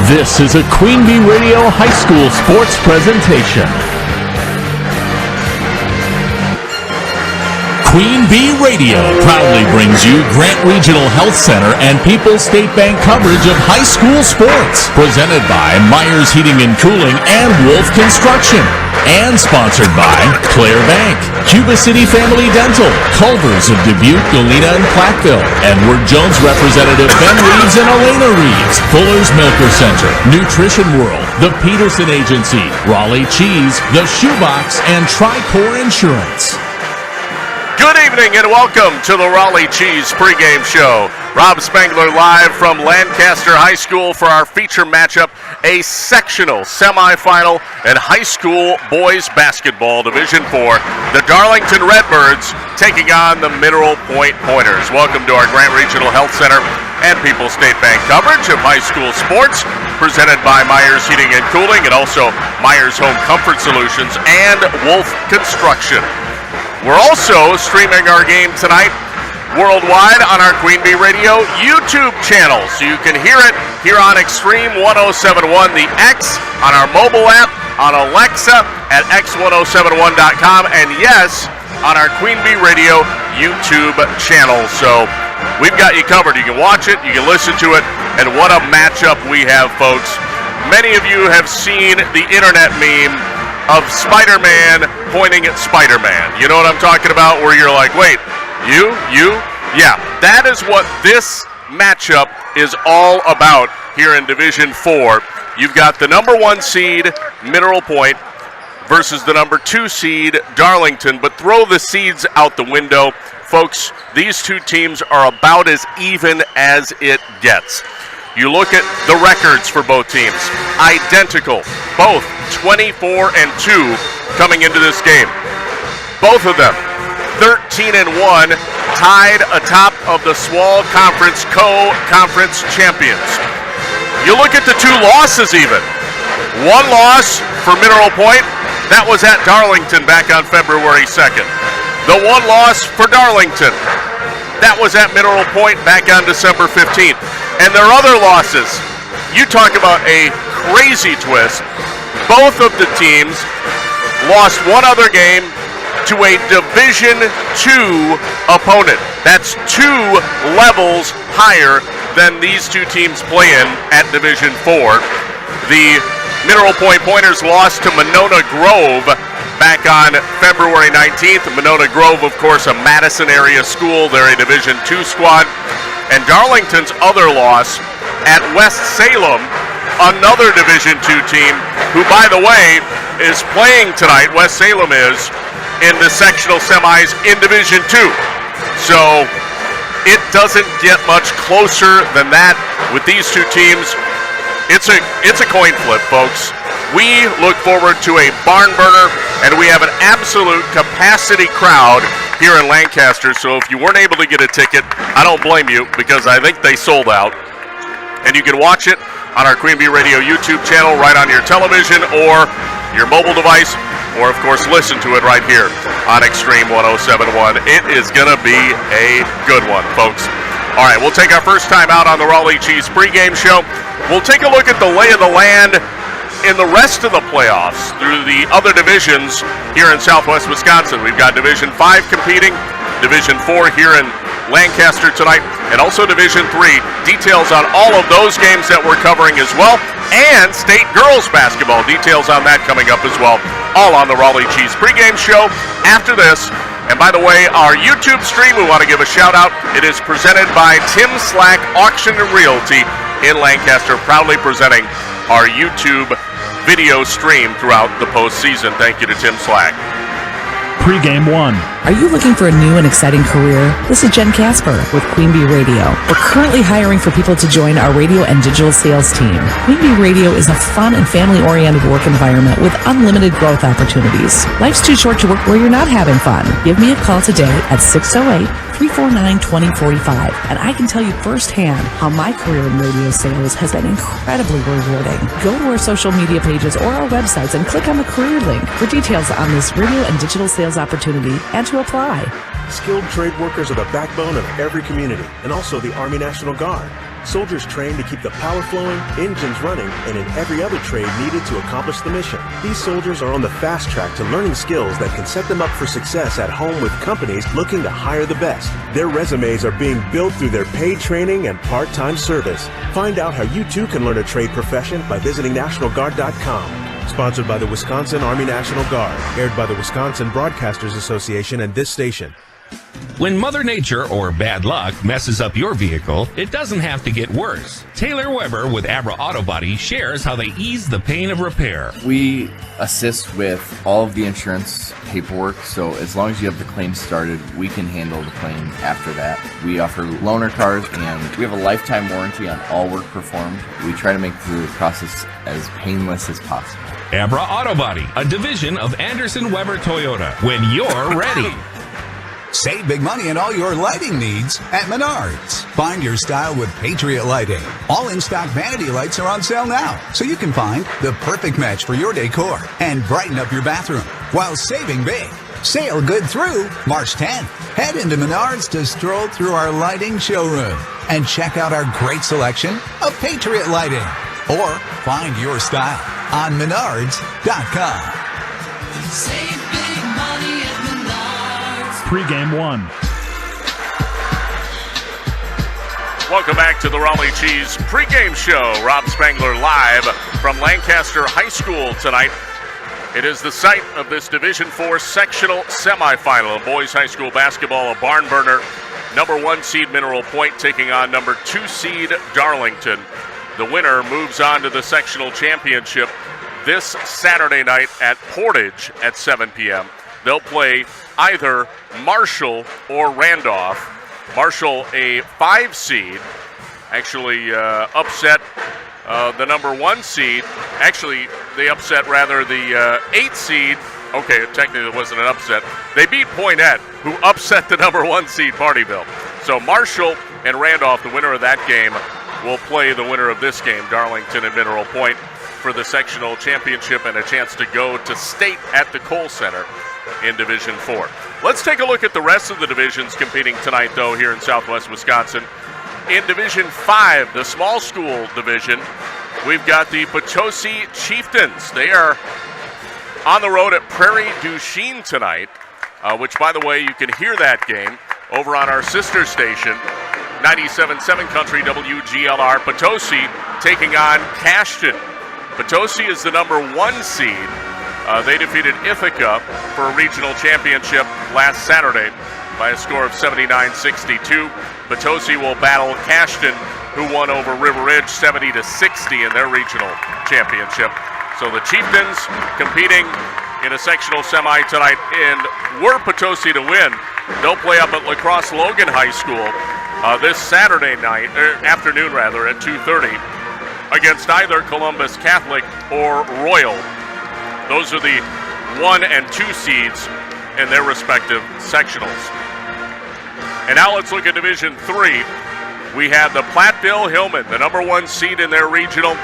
This is a Queen Bee Radio High School sports presentation. Queen Bee Radio proudly brings you Grant Regional Health Center and People's State Bank coverage of high school sports. Presented by Myers Heating and Cooling and Wolf Construction. And sponsored by Claire Bank, Cuba City Family Dental, Culver's of Dubuque, Galena, and Platteville, Edward Jones representative Ben Reeves and Elena Reeves, Fuller's Milker Center, Nutrition World, the Peterson Agency, Raleigh Cheese, The Shoebox, and Tricor Insurance. Good evening and welcome to the Raleigh Cheese pregame show. Rob Spangler live from Lancaster High School for our feature matchup, a sectional semifinal in high school boys basketball Division IV. The Darlington Redbirds taking on the Mineral Point Pointers. Welcome to our Grant Regional Health Center and People's State Bank coverage of high school sports, presented by Myers Heating and Cooling and also Myers Home Comfort Solutions and Wolf Construction. We're also streaming our game tonight worldwide on our Queen Bee Radio YouTube channel, so you can hear it here on Extreme 1071, the X, on our mobile app, on Alexa at x1071.com, and yes, on our Queen Bee Radio YouTube channel. So we've got you covered. You can watch it, you can listen to it, and what a matchup we have, folks. Many of you have seen the internet meme of Spider-Man pointing at Spider-Man. You know what I'm talking about? Where you're like, wait, you? Yeah, that is what this matchup is all about here in Division 4. You've got the number 1 seed, Mineral Point, versus the number 2 seed, Darlington. But throw the seeds out the window. Folks, these two teams are about as even as it gets. You look at the records for both teams, identical, both 24-2 coming into this game. Both of them 13-1, tied atop of the SWAL Conference co-conference champions. You look at the two losses even. One loss for Mineral Point, that was at Darlington back on February 2nd. The one loss for Darlington, that was at Mineral Point back on December 15th. And their other losses, you talk about a crazy twist. Both of the teams lost one other game to a Division II opponent. That's 2 levels higher than these two teams play in at Division IV. The Mineral Point Pointers lost to Monona Grove back on February 19th. Monona Grove, of course, a Madison area school. They're a Division II squad. And Darlington's other loss at West Salem, another Division II team, who, by the way, is playing tonight. West Salem is in the sectional semis in Division II. So it doesn't get much closer than that with these two teams. It's a coin flip, folks. We look forward to a barn burner, and we have an absolute capacity crowd here in Lancaster. So if you weren't able to get a ticket, I don't blame you, because I think they sold out. And you can watch it on our Queen Bee Radio YouTube channel right on your television or your mobile device, or of course listen to it right here on Extreme 1071. It is going to be a good one, folks. All right, we'll take our first time out on the Raleigh Cheese pregame show. We'll take a look at the lay of the land in the rest of the playoffs through the other divisions here in Southwest Wisconsin. We've got Division 5 competing, Division 4 here in Lancaster tonight, and also Division 3. Details on all of those games that we're covering as well, and state girls basketball. Details on that coming up as well, all on the Raleigh Cheese pregame show after this. And by the way, our YouTube stream, we want to give a shout out. It is presented by Tim Slack Auction and Realty in Lancaster, proudly presenting our YouTube video stream throughout the postseason. Thank you to Tim Slack. Pregame 1. Are you looking for a new and exciting career? This is Jen Casper with Queen Bee Radio. We're currently hiring for people to join our radio and digital sales team. Queen Bee Radio is a fun and family-oriented work environment with unlimited growth opportunities. Life's too short to work where you're not having fun. Give me a call today at 608-349-2045, and I can tell you firsthand how my career in radio sales has been incredibly rewarding. Go to our social media pages or our websites and click on the career link for details on this radio and digital sales opportunity and to apply. Skilled trade workers are the backbone of every community and also the Army National Guard. Soldiers train to keep the power flowing, engines running, and in every other trade needed to accomplish the mission. These soldiers are on the fast track to learning skills that can set them up for success at home with companies looking to hire the best. Their resumes are being built through their paid training and part-time service. Find out how you too can learn a trade profession by visiting NationalGuard.com. Sponsored by the Wisconsin Army National Guard. Aired by the Wisconsin Broadcasters Association and this station. When Mother Nature or bad luck messes up your vehicle, it doesn't have to get worse. Taylor Weber with Abra Auto Body shares how they ease the pain of repair. We assist with all of the insurance paperwork, so as long as you have the claim started, we can handle the claim after that. We offer loaner cars, and we have a lifetime warranty on all work performed. We try to make the process as painless as possible. Abra Auto Body, a division of Anderson Weber Toyota. When you're ready. Save big money on all your lighting needs at Menards. Find your style with Patriot Lighting. All in-stock vanity lights are on sale now, so you can find the perfect match for your decor and brighten up your bathroom while saving big. Sale good through March 10th. Head into Menards to stroll through our lighting showroom and check out our great selection of Patriot Lighting. Or find your style on Menards.com. Save big money at Menards. Pregame 1. Welcome back to the Raleigh Cheese pregame show. Rob Spangler live from Lancaster High School tonight. It is the site of this Division IV sectional semifinal of boys high school basketball. A barn burner. Number 1 seed Mineral Point taking on number 2 seed Darlington. The winner moves on to the sectional championship this Saturday night at Portage at 7 p.m. They'll play either Marshall or Randolph. Marshall, a 5 seed, actually upset the number 1 seed. Actually, they upset rather the 8 seed. Okay, technically it wasn't an upset. They beat Poinette, who upset the number 1 seed Martyville. So Marshall and Randolph, the winner of that game, will play the winner of this game, Darlington and Mineral Point, for the sectional championship and a chance to go to state at the Kohl Center in Division 4. Let's take a look at the rest of the divisions competing tonight, though, here in Southwest Wisconsin. In Division 5, the small school division, we've got the Potosi Chieftains. They are on the road at Prairie du Chien tonight, which, by the way, you can hear that game over on our sister station, 97.7 Country WGLR. Potosi taking on Cashton. Potosi is the number 1 seed. They defeated Ithaca for a regional championship last Saturday by a score of 79-62. Potosi will battle Cashton, who won over River Ridge 70-60 in their regional championship. So the Chieftains competing in a sectional semi tonight, and were Potosi to win, they'll play up at La Crosse Logan High School this Saturday night, afternoon rather, at 2:30 against either Columbus Catholic or Royal. Those are the 1 and 2 seeds in their respective sectionals. And now let's look at Division 3. We have the Platteville Hillman, the number 1 seed in their regional,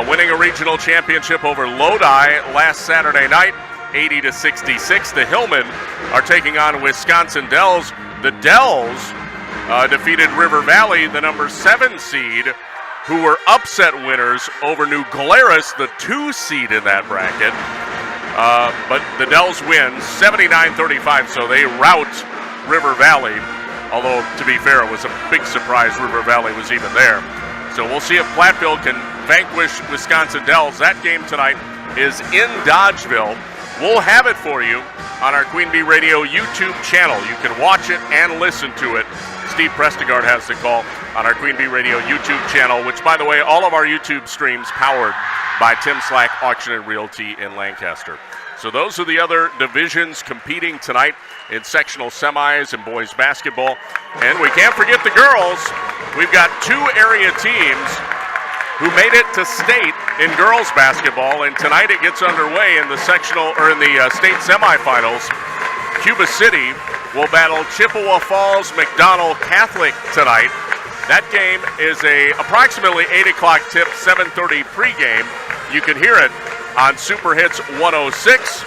winning a regional championship over Lodi last Saturday night, 80-66. The Hillmen are taking on Wisconsin Dells. The Dells defeated River Valley, the number 7 seed, who were upset winners over New Glarus, the 2 seed in that bracket. But the Dells win 79-35, so they rout River Valley. Although, to be fair, it was a big surprise River Valley was even there. So we'll see if Platteville can vanquish Wisconsin Dells. That game tonight is in Dodgeville. We'll have it for you on our Queen Bee Radio YouTube channel. You can watch it and listen to it. Steve Prestegard has the call on our Queen Bee Radio YouTube channel, which, by the way, all of our YouTube streams powered by Tim Slack Auction and Realty in Lancaster. So those are the other divisions competing tonight in sectional semis and boys basketball. And we can't forget the girls. We've got 2 area teams who made it to state in girls basketball, and tonight it gets underway in the sectional or in the state semifinals. Cuba City will battle Chippewa Falls McDonald Catholic tonight. That game is a approximately 8 o'clock tip, 7:30 pregame. You can hear it on Super Hits 106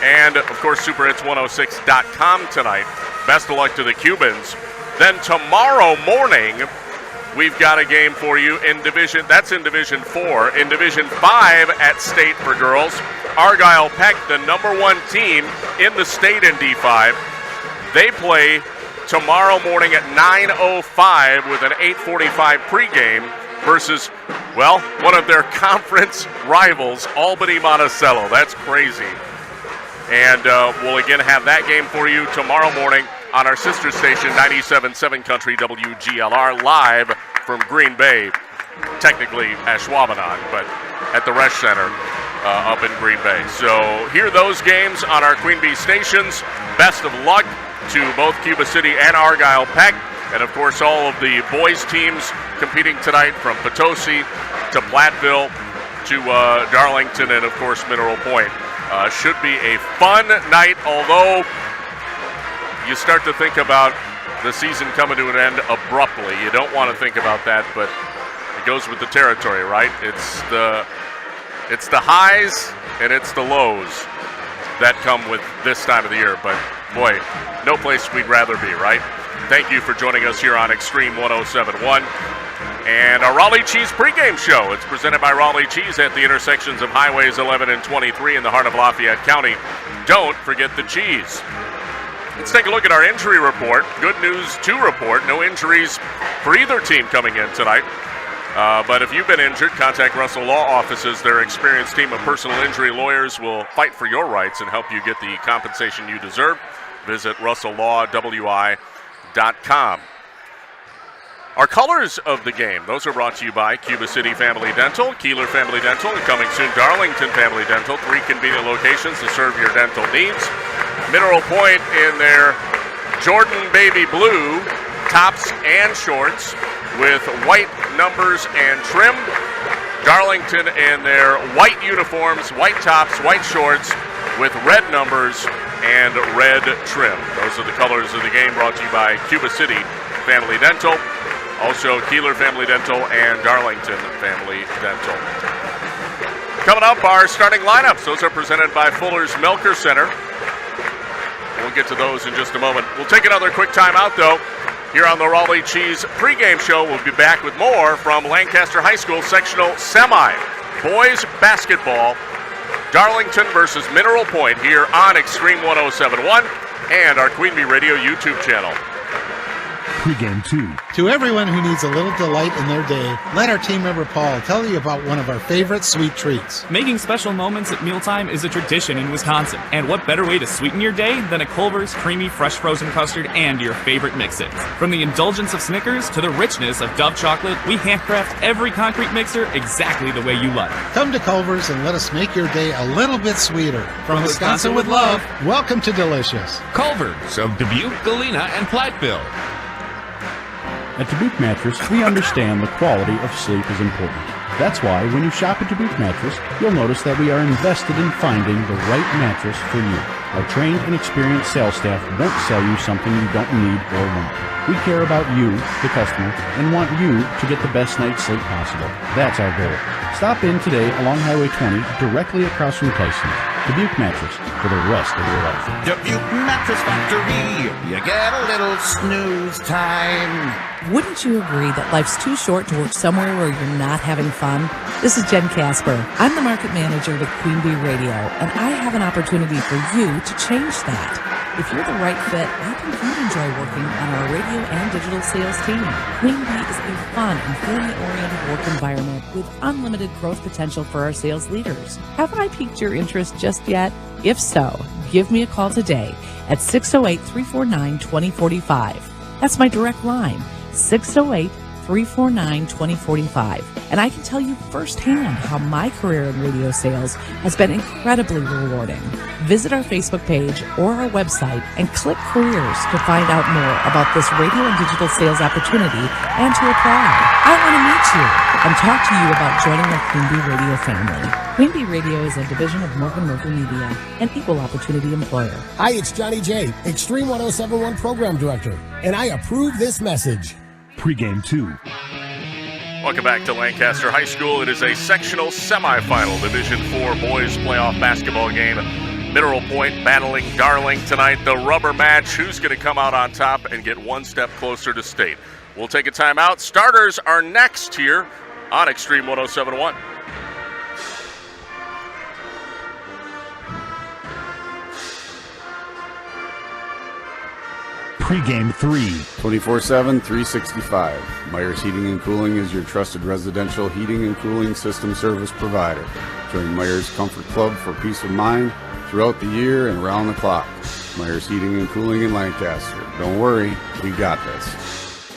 and, of course, superhits106.com tonight. Best of luck to the Cubans. Then tomorrow morning, we've got a game for you in Division 4. In Division 5 at State for girls, Argyle Peck, the number 1 team in the state in D5. They play tomorrow morning at 9:05 with an 8:45 pregame versus, well, one of their conference rivals, Albany Monticello. That's crazy. And we'll again have that game for you tomorrow morning on our sister station, 97.7 Country WGLR, live from Green Bay, technically Ashwaubenon, but at the Resch Center up in Green Bay. So hear those games on our Queen Bee stations. Best of luck to both Cuba City and Argyle Peck. And, of course, all of the boys' teams competing tonight, from Potosi to Platteville to Darlington and, of course, Mineral Point. Should be a fun night, although you start to think about the season coming to an end abruptly. You don't want to think about that, but it goes with the territory, right? It's the highs and it's the lows that come with this time of the year. But, boy, no place we'd rather be, right? Thank you for joining us here on Extreme 107.1 and our Raleigh Cheese pregame show. It's presented by Raleigh Cheese at the intersections of Highways 11 and 23 in the heart of Lafayette County. Don't forget the cheese. Let's take a look at our injury report. Good news to report. No injuries for either team coming in tonight. But if you've been injured, contact Russell Law Offices. Their experienced team of personal injury lawyers will fight for your rights and help you get the compensation you deserve. Visit RussellLawWI.com. Our colors of the game, those are brought to you by Cuba City Family Dental, Keeler Family Dental, and coming soon, Darlington Family Dental. 3 convenient locations to serve your dental needs. Mineral Point in their Jordan Baby Blue tops and shorts with white numbers and trim. Darlington in their white uniforms, white tops, white shorts with red numbers and red trim. Those are the colors of the game, brought to you by Cuba City Family Dental. Also, Keeler Family Dental and Darlington Family Dental. Coming up, our starting lineups. Those are presented by Fuller's Milker Center. We'll get to those in just a moment. We'll take another quick time out, though. Here on the Raleigh Cheese pregame show, we'll be back with more from Lancaster High School Sectional Semi. Boys basketball, Darlington versus Mineral Point here on Extreme 107.1 and our Queen Bee Radio YouTube channel. Pregame 2. To everyone who needs a little delight in their day, let our team member Paul tell you about one of our favorite sweet treats. Making special moments at mealtime is a tradition in Wisconsin. And what better way to sweeten your day than a Culver's creamy fresh frozen custard and your favorite mix-ins. From the indulgence of Snickers to the richness of Dove chocolate, we handcraft every concrete mixer exactly the way you love it. Come to Culver's and let us make your day a little bit sweeter. From Wisconsin with love, welcome to Delicious. Culver's of Dubuque, Galena, and Platteville. At Dubuque Mattress, we understand the quality of sleep is important. That's why when you shop at Dubuque Mattress, you'll notice that we are invested in finding the right mattress for you. Our trained and experienced sales staff won't sell you something you don't need or want. We care about you, the customer, and want you to get the best night's sleep possible. That's our goal. Stop in today along Highway 20, directly across from Tyson's. Dubuque Mattress for the rest of your life. Dubuque Mattress Factory, you get a little snooze time. Wouldn't you agree that life's too short to work somewhere where you're not having fun? This is Jen Casper. I'm the market manager with Queen Bee Radio, and I have an opportunity for you to change that. If you're the right fit, I think you'd enjoy working on our radio and digital sales team. Queen Bee is a fun and family-oriented work environment with unlimited growth potential for our sales leaders. Have I piqued your interest just yet? If so, give me a call today at 608-349-2045. That's my direct line, 608-349-2045. And I can tell you firsthand how my career in radio sales has been incredibly rewarding. Visit our Facebook page or our website and click careers to find out more about this radio and digital sales opportunity and to apply. I want to meet you and talk to you about joining the Queen Bee Radio family. Queen Bee Radio is a division of Morgan Murphy Media, an equal opportunity employer. Hi, it's Johnny J, Extreme 107.1 Program Director, and I approve this message. Pregame 2. Welcome back to Lancaster High School. It is a sectional semifinal Division 4 boys playoff basketball game Mineral Point battling Darling tonight. The rubber match. Who's going to come out on top and get one step closer to state? We'll take a timeout. Starters are next here on Extreme 107.1. Pregame 3. 24/7, 365. Myers Heating and Cooling is your trusted residential heating and cooling system service provider. Join Myers Comfort Club for peace of mind throughout the year and around the clock. Myers Heating and Cooling in Lancaster. Don't worry, we got this.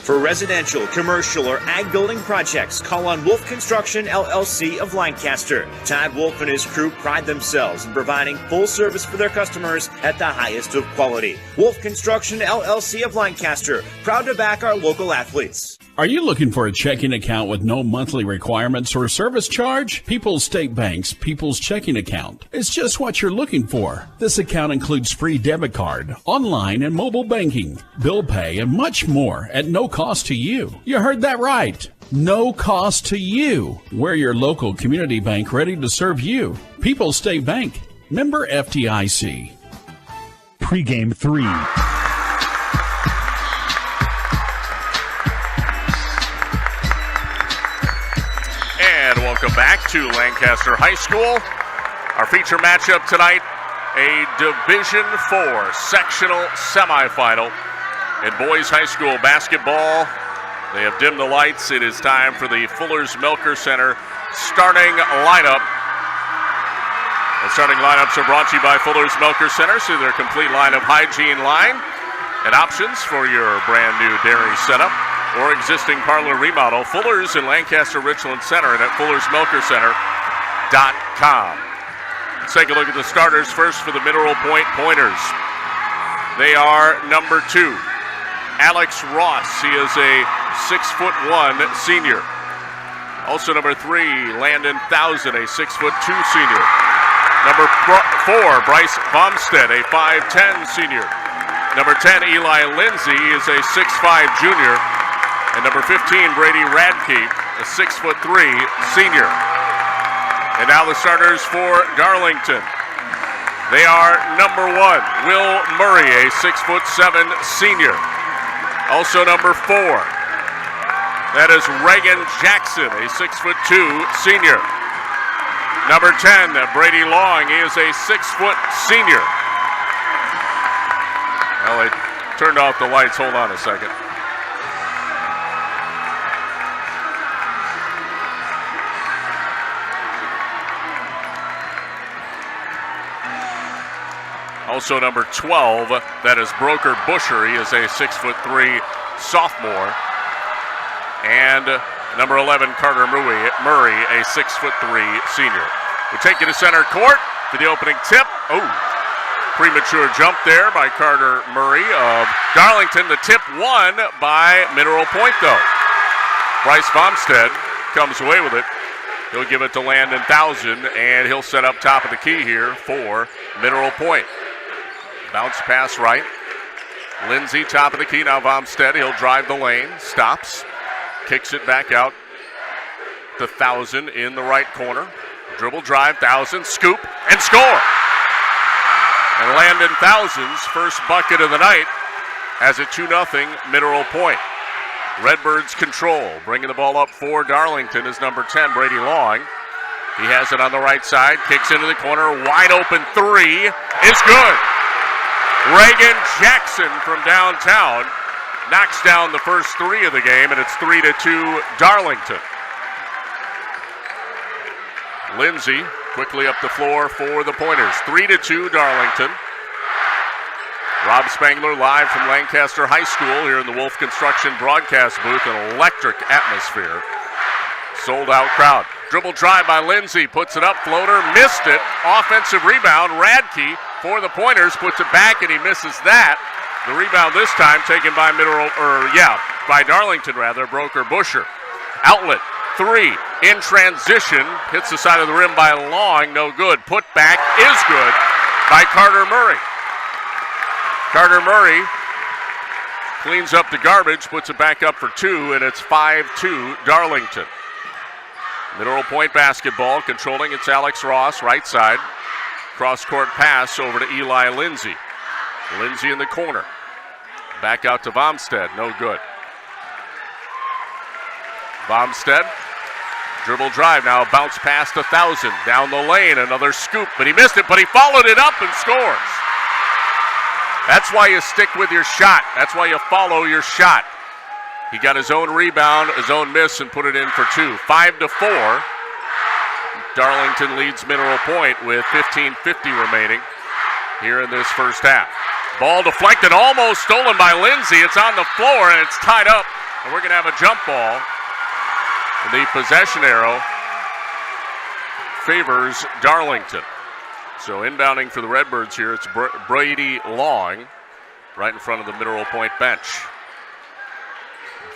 For residential, commercial, or ag building projects, call on Wolf Construction LLC of Lancaster. Todd Wolf and his crew pride themselves in providing full service for their customers at the highest of quality. Wolf Construction LLC of Lancaster, proud to back our local athletes. Are you looking for a checking account with no monthly requirements or service charge? People's State Bank's People's Checking Account is just what you're looking for. This account includes free debit card, online and mobile banking, bill pay, and much more at no cost to you. You heard that right. No cost to you. We're your local community bank ready to serve you. People's State Bank. Member FDIC. Pregame 3. And welcome back to Lancaster High School. Our feature matchup tonight, a Division IV sectional semifinal in boys high school basketball. They have dimmed the lights. It is time for the Fuller's Milker Center starting lineup. The starting lineups are brought to you by Fuller's Milker Center. See their complete line of hygiene line and options for your brand new dairy setup or existing parlor remodel. Fuller's in Lancaster Richland Center and at FullersMilkerCenter.com. Let's take a look at the starters first for the Mineral Point Pointers. They are number 2, Alex Ross. He is a 6'1" senior. Also number 3, Landon Thousand, a 6'2" senior. Number 4, Bryce Vomstead, a 5'10" senior. Number 10, Eli Lindsay is a 6'5" junior. And number 15, Brady Radke, a 6'3" senior. And now the starters for Darlington. They are number 1, Will Murray, a 6'7" senior. Also number 4, that is Reagan Jackson, a 6'2" senior. Number 10, Brady Long, he is a 6' senior. Well, they turned off the lights. Hold on a second. Also number 12, that is Broker Busher. He is a 6'3" sophomore. And number 11, Carter Murray, a 6'3" senior. We take you to center court for the opening tip. Oh, premature jump there by Carter Murray of Darlington. The tip won by Mineral Point, though. Bryce Vomstead comes away with it. He'll give it to Landon Thousand, and he'll set up top of the key here for Mineral Point. Bounce pass right. Lindsay, top of the key. Now Vomstead. He'll drive the lane. Stops. Kicks it back out to Thousand in the right corner. Dribble drive. Thousand. Scoop. And score. And Landon Thousand's first bucket of the night has it 2-0 Mineral Point. Redbirds control. Bringing the ball up for Darlington is number 10, Brady Long. He has it on the right side. Kicks into the corner. Wide open 3 is good. Reagan Jackson from downtown knocks down the first 3 of the game, and it's 3-2 Darlington. Lindsay quickly up the floor for the Pointers. 3-2 Darlington. Rob Spangler live from Lancaster High School here in the Wolf Construction broadcast booth. An electric atmosphere. Sold out crowd. Dribble drive by Lindsay. Puts it up. Floater. Missed it. Offensive rebound. Radke for the Pointers. Puts it back and he misses that. The rebound this time taken by by Darlington rather. Broker Busher. Outlet. 3 in transition. Hits the side of the rim by Long. No good. Put back is good by Carter Murray. Carter Murray cleans up the garbage, puts it back up for 2, and it's 5-2 Darlington. Mineral Point basketball controlling. It's Alex Ross, right side. Cross-court pass over to Eli Lindsay. Lindsay in the corner. Back out to Vomstead. No good. Vomstead. Dribble drive. Now a bounce past 1,000. Down the lane. Another scoop. But he missed it. But he followed it up and scores. That's why you stick with your shot. That's why you follow your shot. He got his own rebound, his own miss, and put it in for 2. 5-4. Darlington leads Mineral Point with 15:50 remaining here in this first half. Ball deflected, almost stolen by Lindsay. It's on the floor, and it's tied up. And we're going to have a jump ball. The possession arrow favors Darlington. So inbounding for the Redbirds here, it's Brady Long right in front of the Mineral Point bench.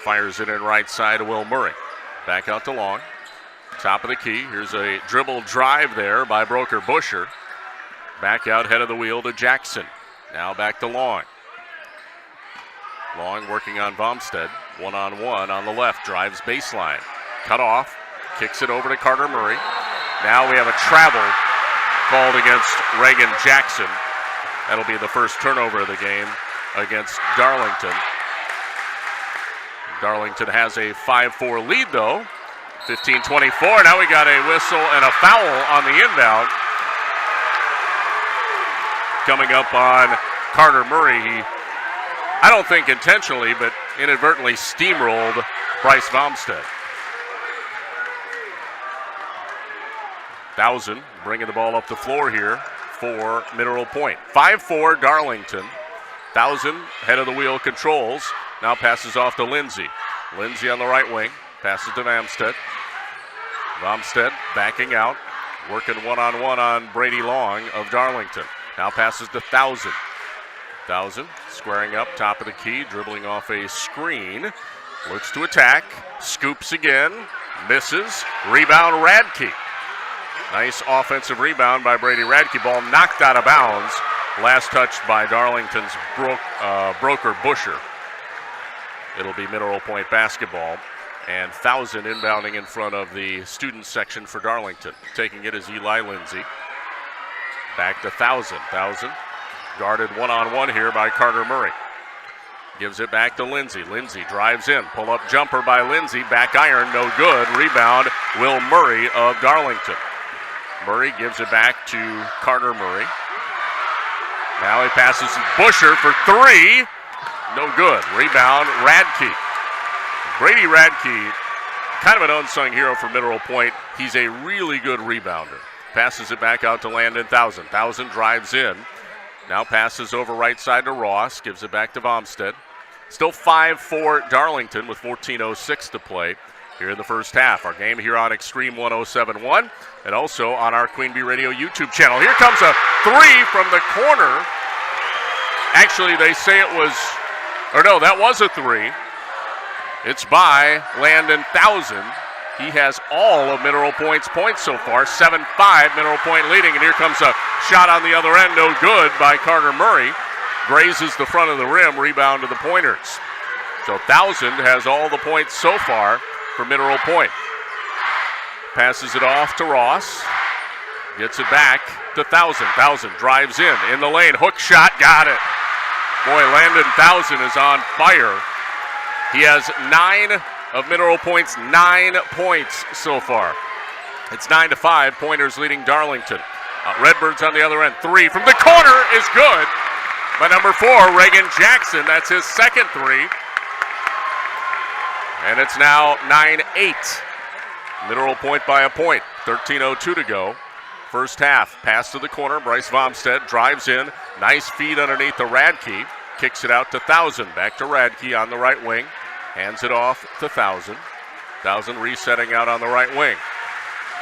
Fires it in right side to Will Murray. Back out to Long. Top of the key. Here's a dribble drive there by Broker Busher. Back out head of the wheel to Jackson. Now back to Long. Long working on Vomstead. One-on-one on the left. Drives baseline. Cut off. Kicks it over to Carter Murray. Now we have a travel called against Reagan Jackson. That'll be the first turnover of the game against Darlington. Darlington has a 5-4 lead, though. 15-24. Now we got a whistle and a foul on the inbound. Coming up on Carter Murray. He, I don't think intentionally, but inadvertently steamrolled Bryce Vomstead. 1,000 bringing the ball up the floor here for Mineral Point. 5-4 Darlington. 1,000 head of the wheel controls. Now passes off to Lindsay. Lindsay on the right wing. Passes to Vomstead. Vomstead backing out. Working one-on-one on Brady Long of Darlington. Now passes to 1,000. 1,000 squaring up top of the key. Dribbling off a screen. Looks to attack. Scoops again. Misses. Rebound Radke. Nice offensive rebound by Brady Radke. Ball knocked out of bounds. Last touched by Darlington's Broker Busher. It'll be Mineral Point basketball. And 1,000 inbounding in front of the student section for Darlington. Taking it is Eli Lindsay. Back to 1,000. 1,000 guarded one-on-one here by Carter Murray. Gives it back to Lindsay. Lindsay drives in. Pull-up jumper by Lindsay. Back iron, no good. Rebound, Will Murray of Darlington. Murray gives it back to Carter Murray. Now he passes to Busher for 3. No good. Rebound, Radke. Brady Radke, kind of an unsung hero for Mineral Point. He's a really good rebounder. Passes it back out to Landon 1,000. 1,000 drives in. Now passes over right side to Ross. Gives it back to Vomstead. Still 5-4 Darlington with 14:06 to play here in the first half. Our game here on Extreme 107.1 and also on our Queen Bee Radio YouTube channel. Here comes a 3 from the corner. Actually, they say it was, or no, that was a 3. It's by Landon 1,000. He has all of Mineral Point's points so far. 7-5, Mineral Point leading. And here comes a shot on the other end, no good by Carter Murray. Grazes the front of the rim, rebound to the Pointers. So 1,000 has all the points so far for Mineral Point. Passes it off to Ross. Gets it back to 1,000. 1,000 drives in the lane. Hook shot, got it. Boy, Landon 1,000 is on fire. He has 9 of Mineral Point's 9 points so far. It's 9-5. Pointers leading Darlington. Redbirds on the other end. 3 from the corner is good by number 4, Reagan Jackson. That's his second 3. And it's now 9-8. Mineral Point by a point. 13:02 to go. First half. Pass to the corner. Bryce Vomstead drives in. Nice feed underneath the Radke. Kicks it out to 1,000. Back to Radke on the right wing. Hands it off to 1,000. 1,000 resetting out on the right wing.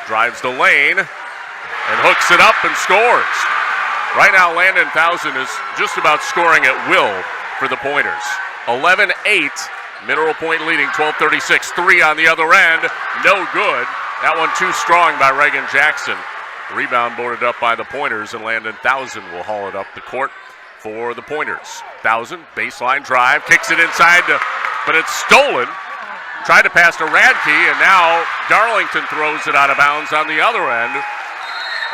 Drives the lane and hooks it up and scores. Right now, Landon 1,000 is just about scoring at will for the Pointers. 11-8. Mineral Point leading, 12:36. 3 on the other end. No good. That one too strong by Reagan Jackson. Rebound boarded up by the Pointers, and Landon 1,000 will haul it up the court for the Pointers. 1,000, baseline drive, kicks it inside, but it's stolen. Tried to pass to Radke, and now Darlington throws it out of bounds on the other end.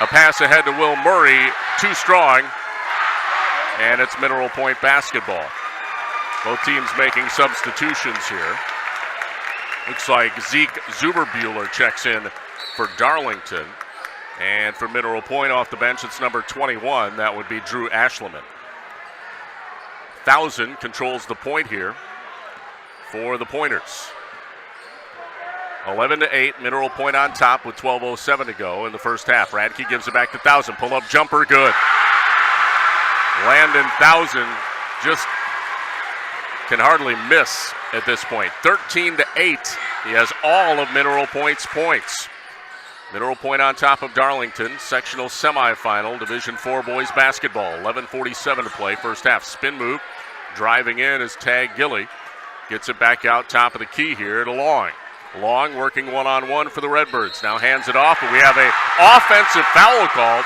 A pass ahead to Will Murray, too strong, and it's Mineral Point basketball. Both teams making substitutions here. Looks like Zeke Zuberbuehler checks in for Darlington. And for Mineral Point off the bench, it's number 21. That would be Drew Ashleman. 1,000 controls the point here for the Pointers. 11-8, Mineral Point on top with 12:07 to go in the first half. Radke gives it back to 1,000. Pull-up jumper, good. Landon 1,000 just can hardly miss at this point. 13-8. He has all of Mineral Point's points. Mineral Point on top of Darlington. Sectional semifinal, Division IV boys basketball. 11:47 to play, first half. Spin move. Driving in is Tag Gilly. Gets it back out top of the key here to Long. Long working one-on-one for the Redbirds. Now hands it off, and we have an offensive foul called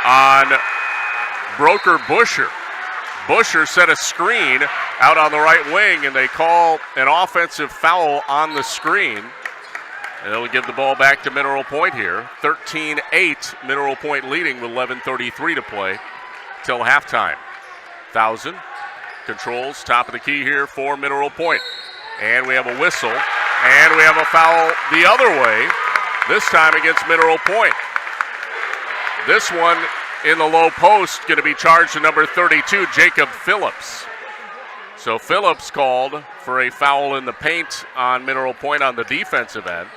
on Broker Busher. Busher set a screen out on the right wing, and they call an offensive foul on the screen. And it'll give the ball back to Mineral Point here. 13-8, Mineral Point leading with 11:33 to play till halftime. 1,000 controls top of the key here for Mineral Point. And we have a whistle, and we have a foul the other way, this time against Mineral Point. This one in the low post, going to be charged to number 32, Jacob Phillips. So Phillips called for a foul in the paint on Mineral Point on the defensive end.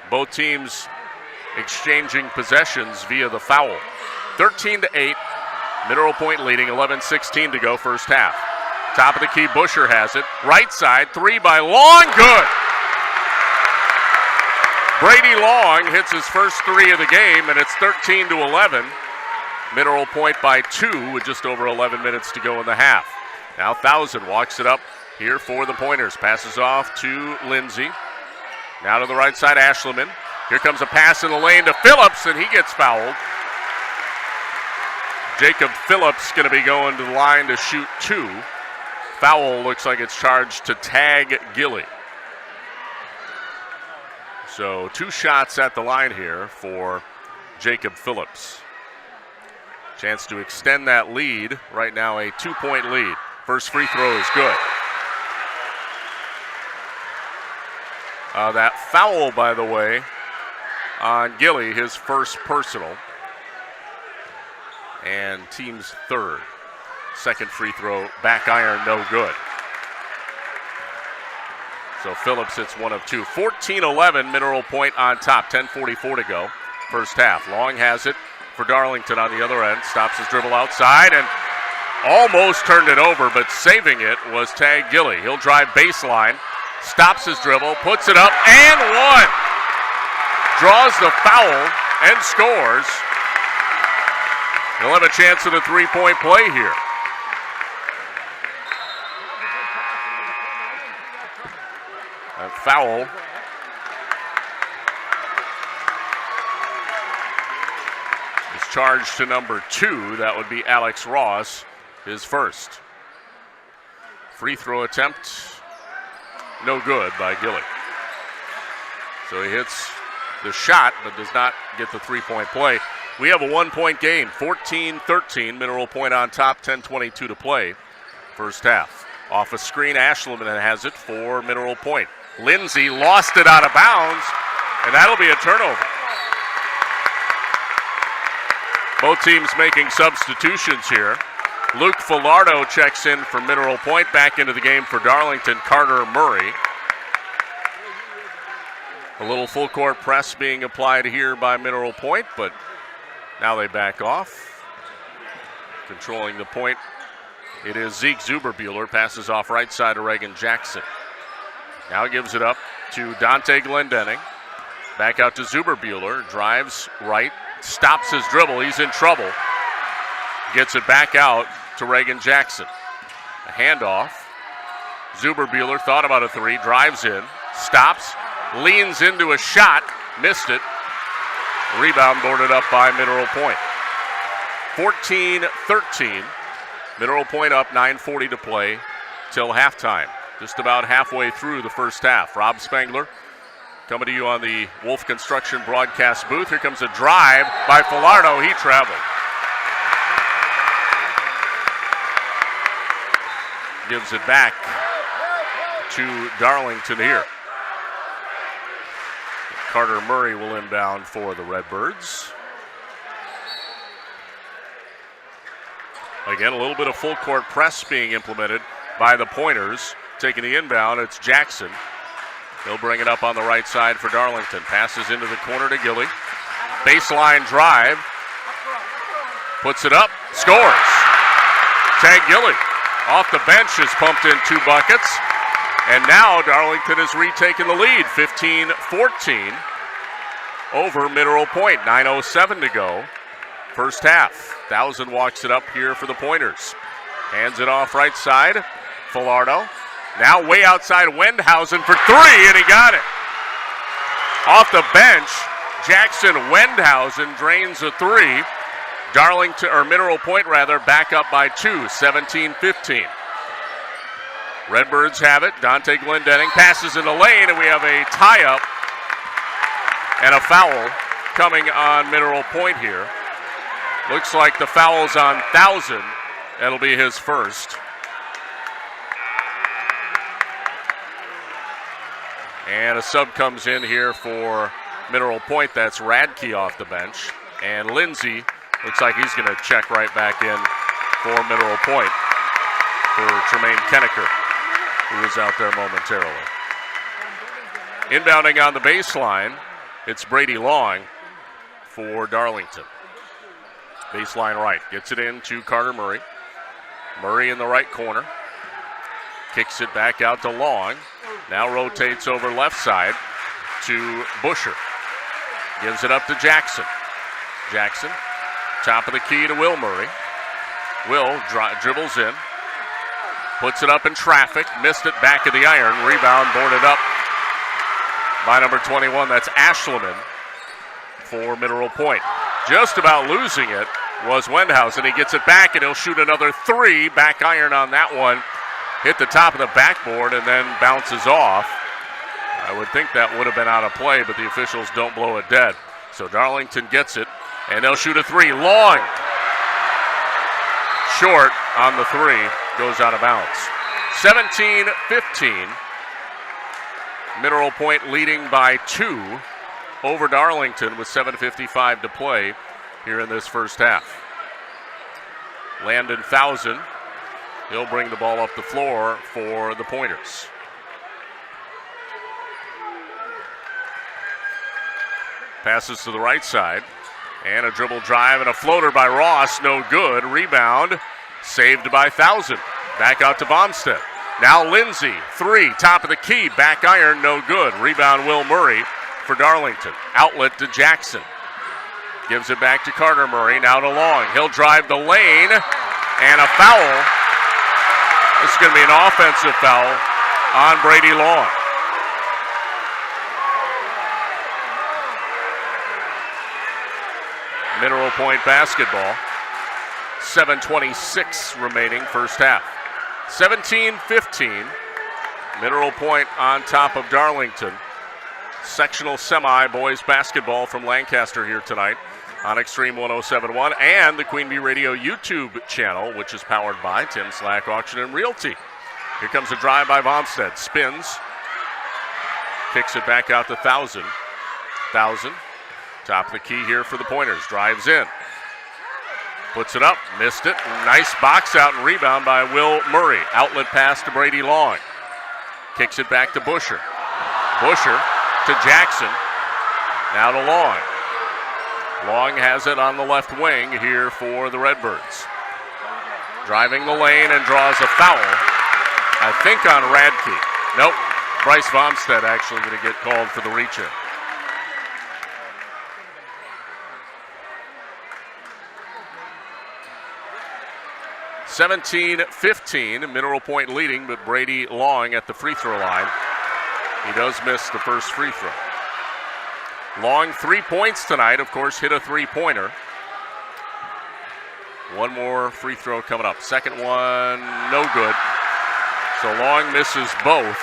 Both teams exchanging possessions via the foul. 13-8, Mineral Point leading, 11:16 to go first half. Top of the key, Busher has it. Right side, three by Long, good. Brady Long hits his first three of the game, and it's 13-11. Mineral Point by 2 with just over 11 minutes to go in the half. Now 1,000 walks it up here for the Pointers. Passes off to Lindsay. Now to the right side, Ashleman. Here comes a pass in the lane to Phillips, and he gets fouled. Jacob Phillips going to be going to the line to shoot 2. Foul looks like it's charged to Tag Gilly. So 2 shots at the line here for Jacob Phillips. Chance to extend that lead. Right now a 2-point lead. First free throw is good. That foul, by the way, on Gilly, his first personal. And team's third. Second free throw, back iron, no good. So Phillips hits 1 of 2. 14-11, Mineral Point on top. 10:44 to go. First half. Long has it for Darlington on the other end. Stops his dribble outside and almost turned it over, but saving it was Tag Gilly. He'll drive baseline, stops his dribble, puts it up, and 1. Draws the foul and scores. He'll have a chance at a 3-point play here. That foul is charged to number 2. That would be Alex Ross, his first. Free throw attempt, no good by Gilly. So he hits the shot, but does not get the 3-point play. We have a 1-point game, 14-13. Mineral Point on top, 10:22 to play. First half. Off a screen, Ashleman has it for Mineral Point. Lindsay lost it out of bounds, and that'll be a turnover. Both teams making substitutions here. Luke Filardo checks in for Mineral Point. Back into the game for Darlington, Carter Murray. A little full court press being applied here by Mineral Point, but now they back off. Controlling the point, it is Zeke Zuberbuehler. Passes off right side to Reagan Jackson. Now gives it up to Dante Glendenning. Back out to Zuberbuehler. Drives right. Stops his dribble. He's in trouble. Gets it back out to Reagan Jackson. A handoff. Zuberbuehler thought about a 3. Drives in. Stops. Leans into a shot. Missed it. Rebound boarded up by Mineral Point. 14-13. Mineral Point up, 9:40 to play till halftime. Just about halfway through the first half. Rob Spangler Coming to you on the Wolf Construction broadcast booth. Here comes a drive by Falardo. He traveled. Gives it back to Darlington here. Carter Murray will inbound for the Redbirds. Again, a little bit of full court press being implemented by the Pointers. Taking the inbound, it's Jackson. He'll bring it up on the right side for Darlington. Passes into the corner to Gilly. Baseline drive. Puts it up. Scores. Tag Gilly. Off the bench has pumped in 2 buckets. And now Darlington has retaken the lead. 15-14 over Mineral Point. 9:07 to go. First half. 1,000 walks it up here for the Pointers. Hands it off right side. Falardo. Now way outside Wendhausen for 3, and he got it. Off the bench, Jackson Wendhausen drains a 3. Darlington, or Mineral Point rather, back up by 2, 17-15. Redbirds have it. Dante Glendenning passes in the lane, and we have a tie-up and a foul coming on Mineral Point here. Looks like the foul's on 1,000. That'll be his first. And a sub comes in here for Mineral Point. That's Radke off the bench. And Lindsay looks like he's going to check right back in for Mineral Point for Tremaine Kennecker, who was out there momentarily. Inbounding on the baseline, it's Brady Long for Darlington. Baseline right. Gets it in to Carter Murray. Murray in the right corner. Kicks it back out to Long. Now rotates over left side to Busher. Gives it up to Jackson. Jackson, top of the key to Will Murray. Will dribbles in. Puts it up in traffic. Missed it back of the iron. Rebound boarded up by number 21. That's Ashleman for Mineral Point. Just about losing it was Wendhausen. He gets it back and he'll shoot another 3. Back iron on that one. Hit the top of the backboard and then bounces off. I would think that would have been out of play, but the officials don't blow it dead. So Darlington gets it, and they'll shoot a 3. Long. Short on the 3. Goes out of bounds. 17-15. Mineral Point leading by 2 over Darlington with 7:55 to play here in this first half. Landon 1,000. He'll bring the ball up the floor for the Pointers. Passes to the right side. And a dribble drive and a floater by Ross. No good. Rebound. Saved by 1,000. Back out to Bomstead. Now Lindsay. 3. Top of the key. Back iron. No good. Rebound Will Murray for Darlington. Outlet to Jackson. Gives it back to Carter Murray. Now to Long. He'll drive the lane. And a foul. This is going to be an offensive foul on Brady Long. Mineral Point basketball. 7:26 remaining first half. 17-15. Mineral Point on top of Darlington. Sectional semi boys basketball from Lancaster here tonight on Extreme 107.1 and the Queen Bee Radio YouTube channel, which is powered by Tim Slack Auction and Realty. Here comes a drive by Bomstead. Spins. Kicks it back out to 1,000. 1,000. Top of the key here for the Pointers. Drives in. Puts it up. Missed it. Nice box out and rebound by Will Murray. Outlet pass to Brady Long. Kicks it back to Busher. Busher to Jackson. Now to Long. Long has it on the left wing here for the Redbirds. Driving the lane and draws a foul. I think on Radke. Nope. Bryce Vomstead actually going to get called for the reach-in. (17-15). Mineral Point leading, but Brady Long at the free throw line. He does miss the first free throw. Long 3 points tonight, of course, hit a three-pointer. One more free throw coming up. Second one, no good. So Long misses both.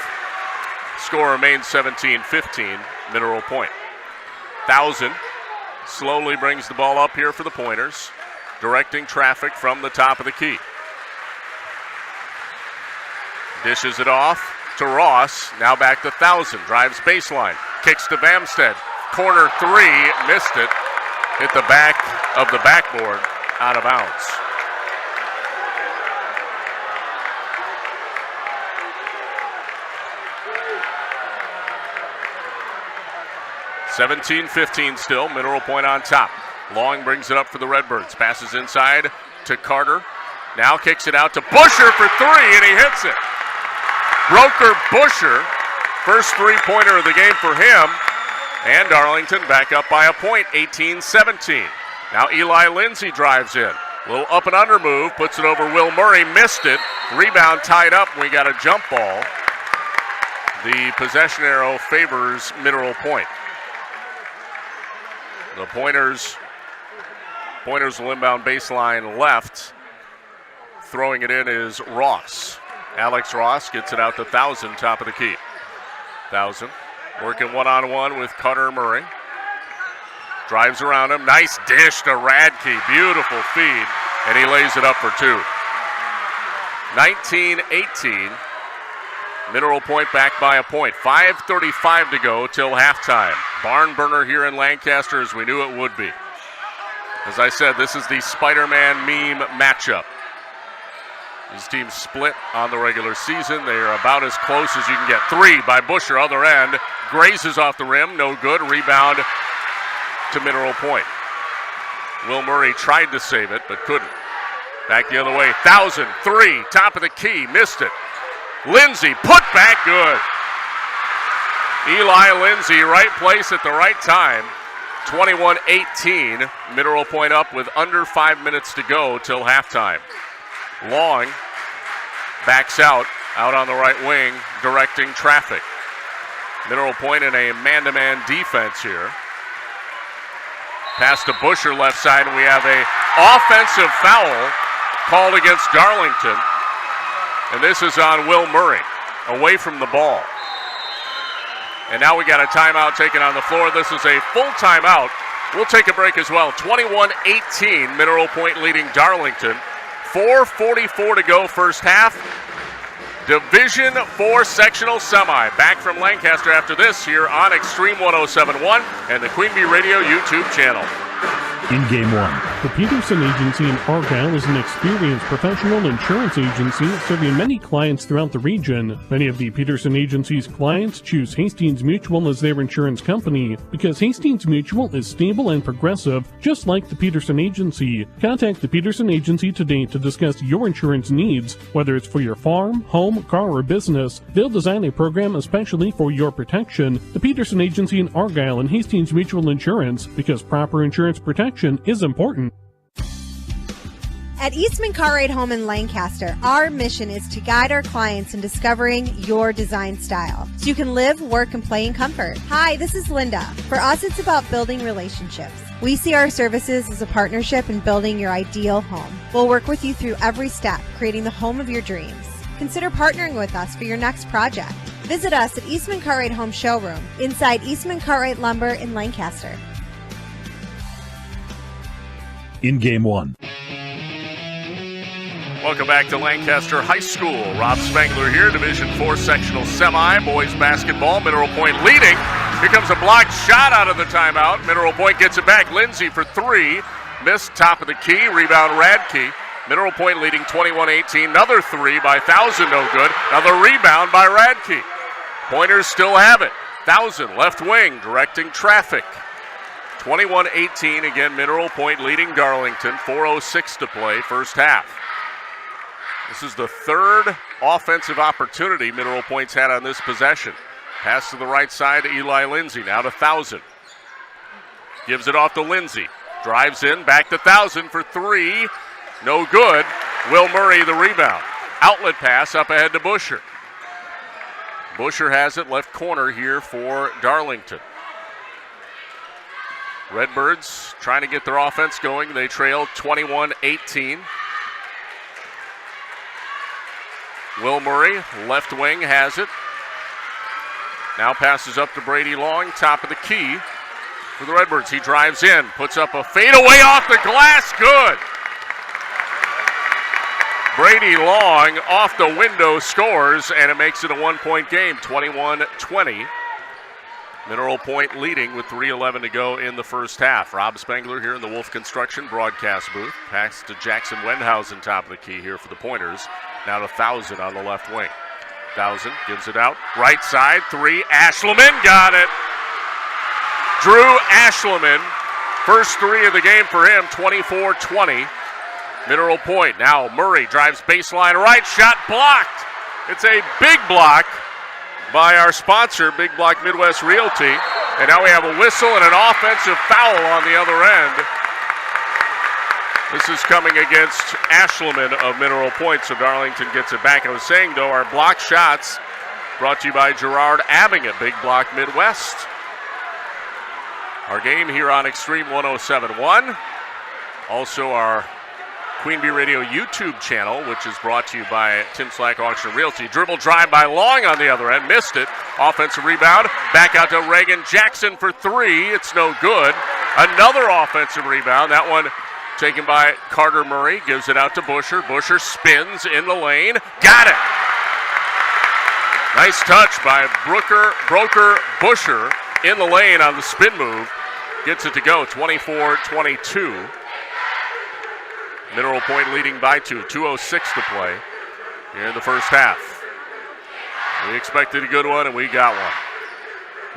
Score remains 17-15, Mineral Point. 1,000 slowly brings the ball up here for the Pointers, directing traffic from the top of the key. Dishes it off to Ross, now back to 1,000, drives baseline, kicks to Bamstead. Corner three, missed it, hit the back of the backboard, out of bounds. (17-15) still, Mineral Point on top. Long brings it up for the Redbirds, passes inside to Carter, now kicks it out to Busher for three, and he hits it. Broker Busher, first three-pointer of the game for him, and Darlington back up by a point, 18-17. Now Eli Lindsay drives in. Little up and under move, puts it over Will Murray, missed it. Rebound tied up, we got a jump ball. The possession arrow favors Mineral Point. The Pointers will inbound baseline left. Throwing it in is Ross. Alex Ross gets it out to 1,000, top of the key. 1,000 working one-on-one with Cutter Murray. Drives around him. Nice dish to Radke. Beautiful feed. And he lays it up for two. 19-18. Mineral Point back by a point. 5:35 to go till halftime. Barn burner here in Lancaster as we knew it would be. As I said, this is the Spider-Man meme matchup. These teams split on the regular season. They are about as close as you can get. Three by Busher, other end. Grazes off the rim, no good. Rebound to Mineral Point. Will Murray tried to save it, but couldn't. Back the other way, 1,000, three, top of the key, missed it. Lindsay, put back, good. Eli Lindsay, right place at the right time. 21-18, Mineral Point up with under 5 minutes to go till halftime. Long backs out on the right wing, directing traffic. Mineral Point in a man-to-man defense here. Pass to Busher left side, and we have a offensive foul called against Darlington. And this is on Will Murray, away from the ball. And now we got a timeout taken on the floor. This is a full timeout. We'll take a break as well. 21-18, Mineral Point leading Darlington. 4:44 to go first half. Division 4 sectional semi. Back from Lancaster after this here on Extreme 107.1 and the Queen Bee Radio YouTube channel. In Game 1, the Peterson Agency in Argyle is an experienced professional insurance agency serving many clients throughout the region. Many of the Peterson Agency's clients choose Hastings Mutual as their insurance company because Hastings Mutual is stable and progressive, just like the Peterson Agency. Contact the Peterson Agency today to discuss your insurance needs, whether it's for your farm, home, car, or business. They'll design a program especially for your protection. The Peterson Agency in Argyle and Hastings Mutual Insurance, because proper insurance protection is important. At Eastman Cartwright Home in Lancaster, our mission is to guide our clients in discovering your design style so you can live, work, and play in comfort. Hi, this is Linda. For us, it's about building relationships. We see our services as a partnership in building your ideal home. We'll work with you through every step, creating the home of your dreams. Consider partnering with us for your next project. Visit us at Eastman Cartwright Home Showroom inside Eastman Cartwright Lumber in Lancaster. In Game 1. Welcome back to Lancaster High School. Rob Spangler here, Division 4 sectional semi. Boys basketball, Mineral Point leading. Here comes a blocked shot out of the timeout. Mineral Point gets it back. Lindsay for three. Missed top of the key. Rebound Radke. Mineral Point leading 21-18. Another three by 1,000, no good. Another rebound by Radke. Pointers still have it. 1,000 left wing, directing traffic. 21-18, again, Mineral Point leading Darlington. 4:06 to play, first half. This is the third offensive opportunity Mineral Point's had on this possession. Pass to the right side to Eli Lindsay, now to 1,000. Gives it off to Lindsay. Drives in, back to 1,000 for three. No good. Will Murray the rebound. Outlet pass up ahead to Busher. Busher has it, left corner here for Darlington. Redbirds trying to get their offense going. They trail 21-18. Will Murray, left wing, has it. Now passes up to Brady Long, top of the key for the Redbirds. He drives in, puts up a fadeaway off the glass. Good. Brady Long off the window scores, and it makes it a 1-point game, 21-20. Mineral Point leading with 3:11 to go in the first half. Rob Spengler here in the Wolf Construction broadcast booth. Pass to Jackson Wendhausen, top of the key here for the Pointers. Now to Thousand on the left wing. Thousand gives it out. Right side, three. Ashleman got it. Drew Ashleman, first three of the game for him, 24-20. Mineral Point. Now Murray drives baseline right, shot blocked. It's a big block by our sponsor, Big Block Midwest Realty. And now we have a whistle and an offensive foul on the other end. This is coming against Ashleman of Mineral Point, so Darlington gets it back. I was saying, though, our block shots brought to you by Gerard Abbing at Big Block Midwest. Our game here on Extreme 107.1. Also our Queen Bee Radio YouTube channel, which is brought to you by Tim Slack Auction Realty. Dribble drive by Long on the other end. Missed it. Offensive rebound. Back out to Reagan Jackson for three. It's no good. Another offensive rebound. That one taken by Carter Murray. Gives it out to Busher. Busher spins in the lane. Got it. Nice touch by Broker Busher in the lane on the spin move. Gets it to go. 24-22. Mineral Point leading by 2. 2:06 to play here in the first half. We expected a good one, and we got one.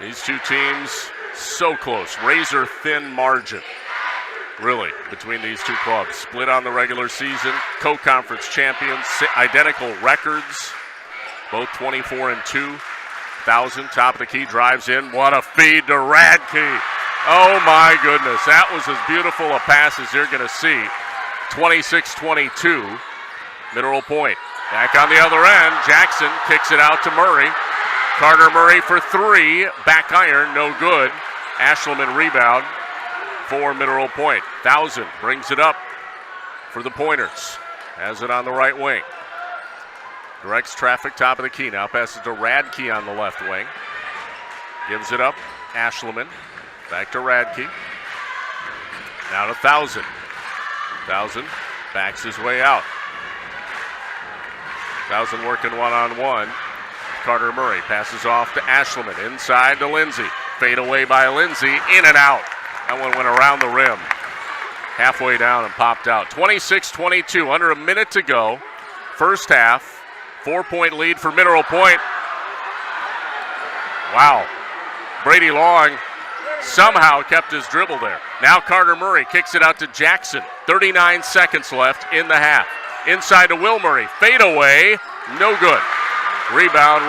These two teams so close. Razor-thin margin, really, between these two clubs. Split on the regular season. Co-conference champions. Identical records. Both 24-2. Thousand, top of the key, drives in. What a feed to Radke. Oh, my goodness. That was as beautiful a pass as you're going to see. 26-22, Mineral Point. Back on the other end, Jackson kicks it out to Murray. Carter Murray for three, back iron, no good. Ashleman rebound for Mineral Point. Thousand brings it up for the Pointers. Has it on the right wing. Directs traffic, top of the key. Now passes to Radke on the left wing. Gives it up, Ashleman. Back to Radke. Now to Thousand. Thousand backs his way out. Thousand working one-on-one. Carter Murray passes off to Ashleman. Inside to Lindsay. Fade away by Lindsay. In and out. That one went around the rim. Halfway down and popped out. 26-22. Under a minute to go. First half. 4-point lead for Mineral Point. Wow. Brady Long somehow kept his dribble there. Now Carter Murray kicks it out to Jackson. 39 seconds left in the half. Inside to Will Murray. Fade away. No good. Rebound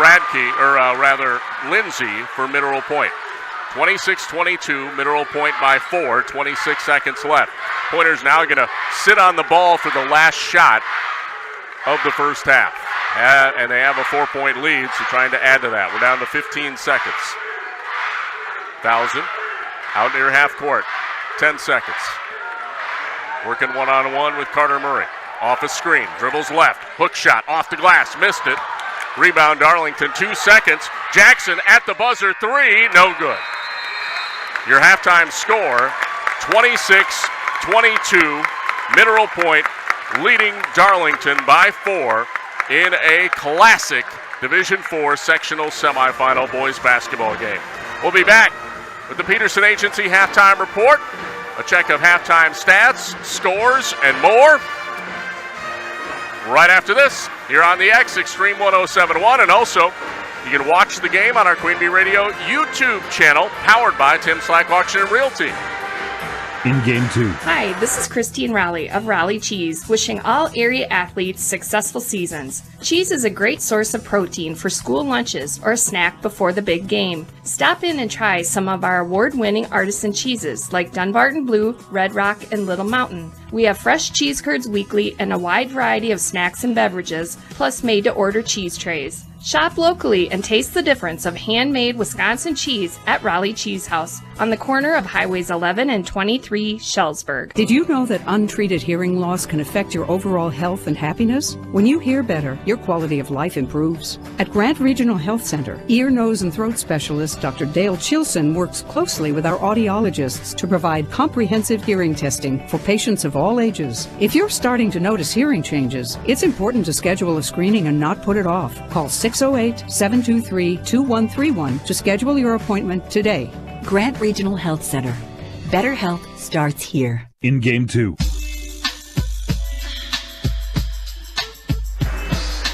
Lindsay for Mineral Point. 26-22. Mineral Point by 4. 26 seconds left. Pointers now going to sit on the ball for the last shot of the first half. And they have a 4-point lead, so trying to add to that. We're down to 15 seconds. Thousand out near half court. 10 seconds. Working one-on-one with Carter Murray. Off a screen. Dribbles left. Hook shot off the glass. Missed it. Rebound Darlington. 2 seconds. Jackson at the buzzer. 3. No good. Your halftime score, 26-22. Mineral Point leading Darlington by 4 in a classic Division IV sectional semifinal boys basketball game. We'll be back with the Peterson Agency halftime report, a check of halftime stats, scores, and more. Right after this, here on the X, Extreme 107.1, and also you can watch the game on our Queen Bee Radio YouTube channel, powered by Tim Slack Auction and Realty. In Game 2. Hi, this is Christine Raleigh of Raleigh Cheese, wishing all area athletes successful seasons. Cheese is a great source of protein for school lunches or a snack before the big game. Stop in and try some of our award-winning artisan cheeses like Dunbarton Blue, Red Rock, and Little Mountain. We have fresh cheese curds weekly and a wide variety of snacks and beverages, plus made-to-order cheese trays. Shop locally and taste the difference of handmade Wisconsin cheese at Raleigh Cheese House on the corner of Highways 11 and 23, Shellsburg. Did you know that untreated hearing loss can affect your overall health and happiness? When you hear better, your quality of life improves. At Grant Regional Health Center, ear, nose, and throat specialist Dr. Dale Chilson works closely with our audiologists to provide comprehensive hearing testing for patients of all ages. If you're starting to notice hearing changes, it's important to schedule a screening and not put it off. Call 608-723-2131 to schedule your appointment today. Grant Regional Health Center. Better health starts here. In Game 2.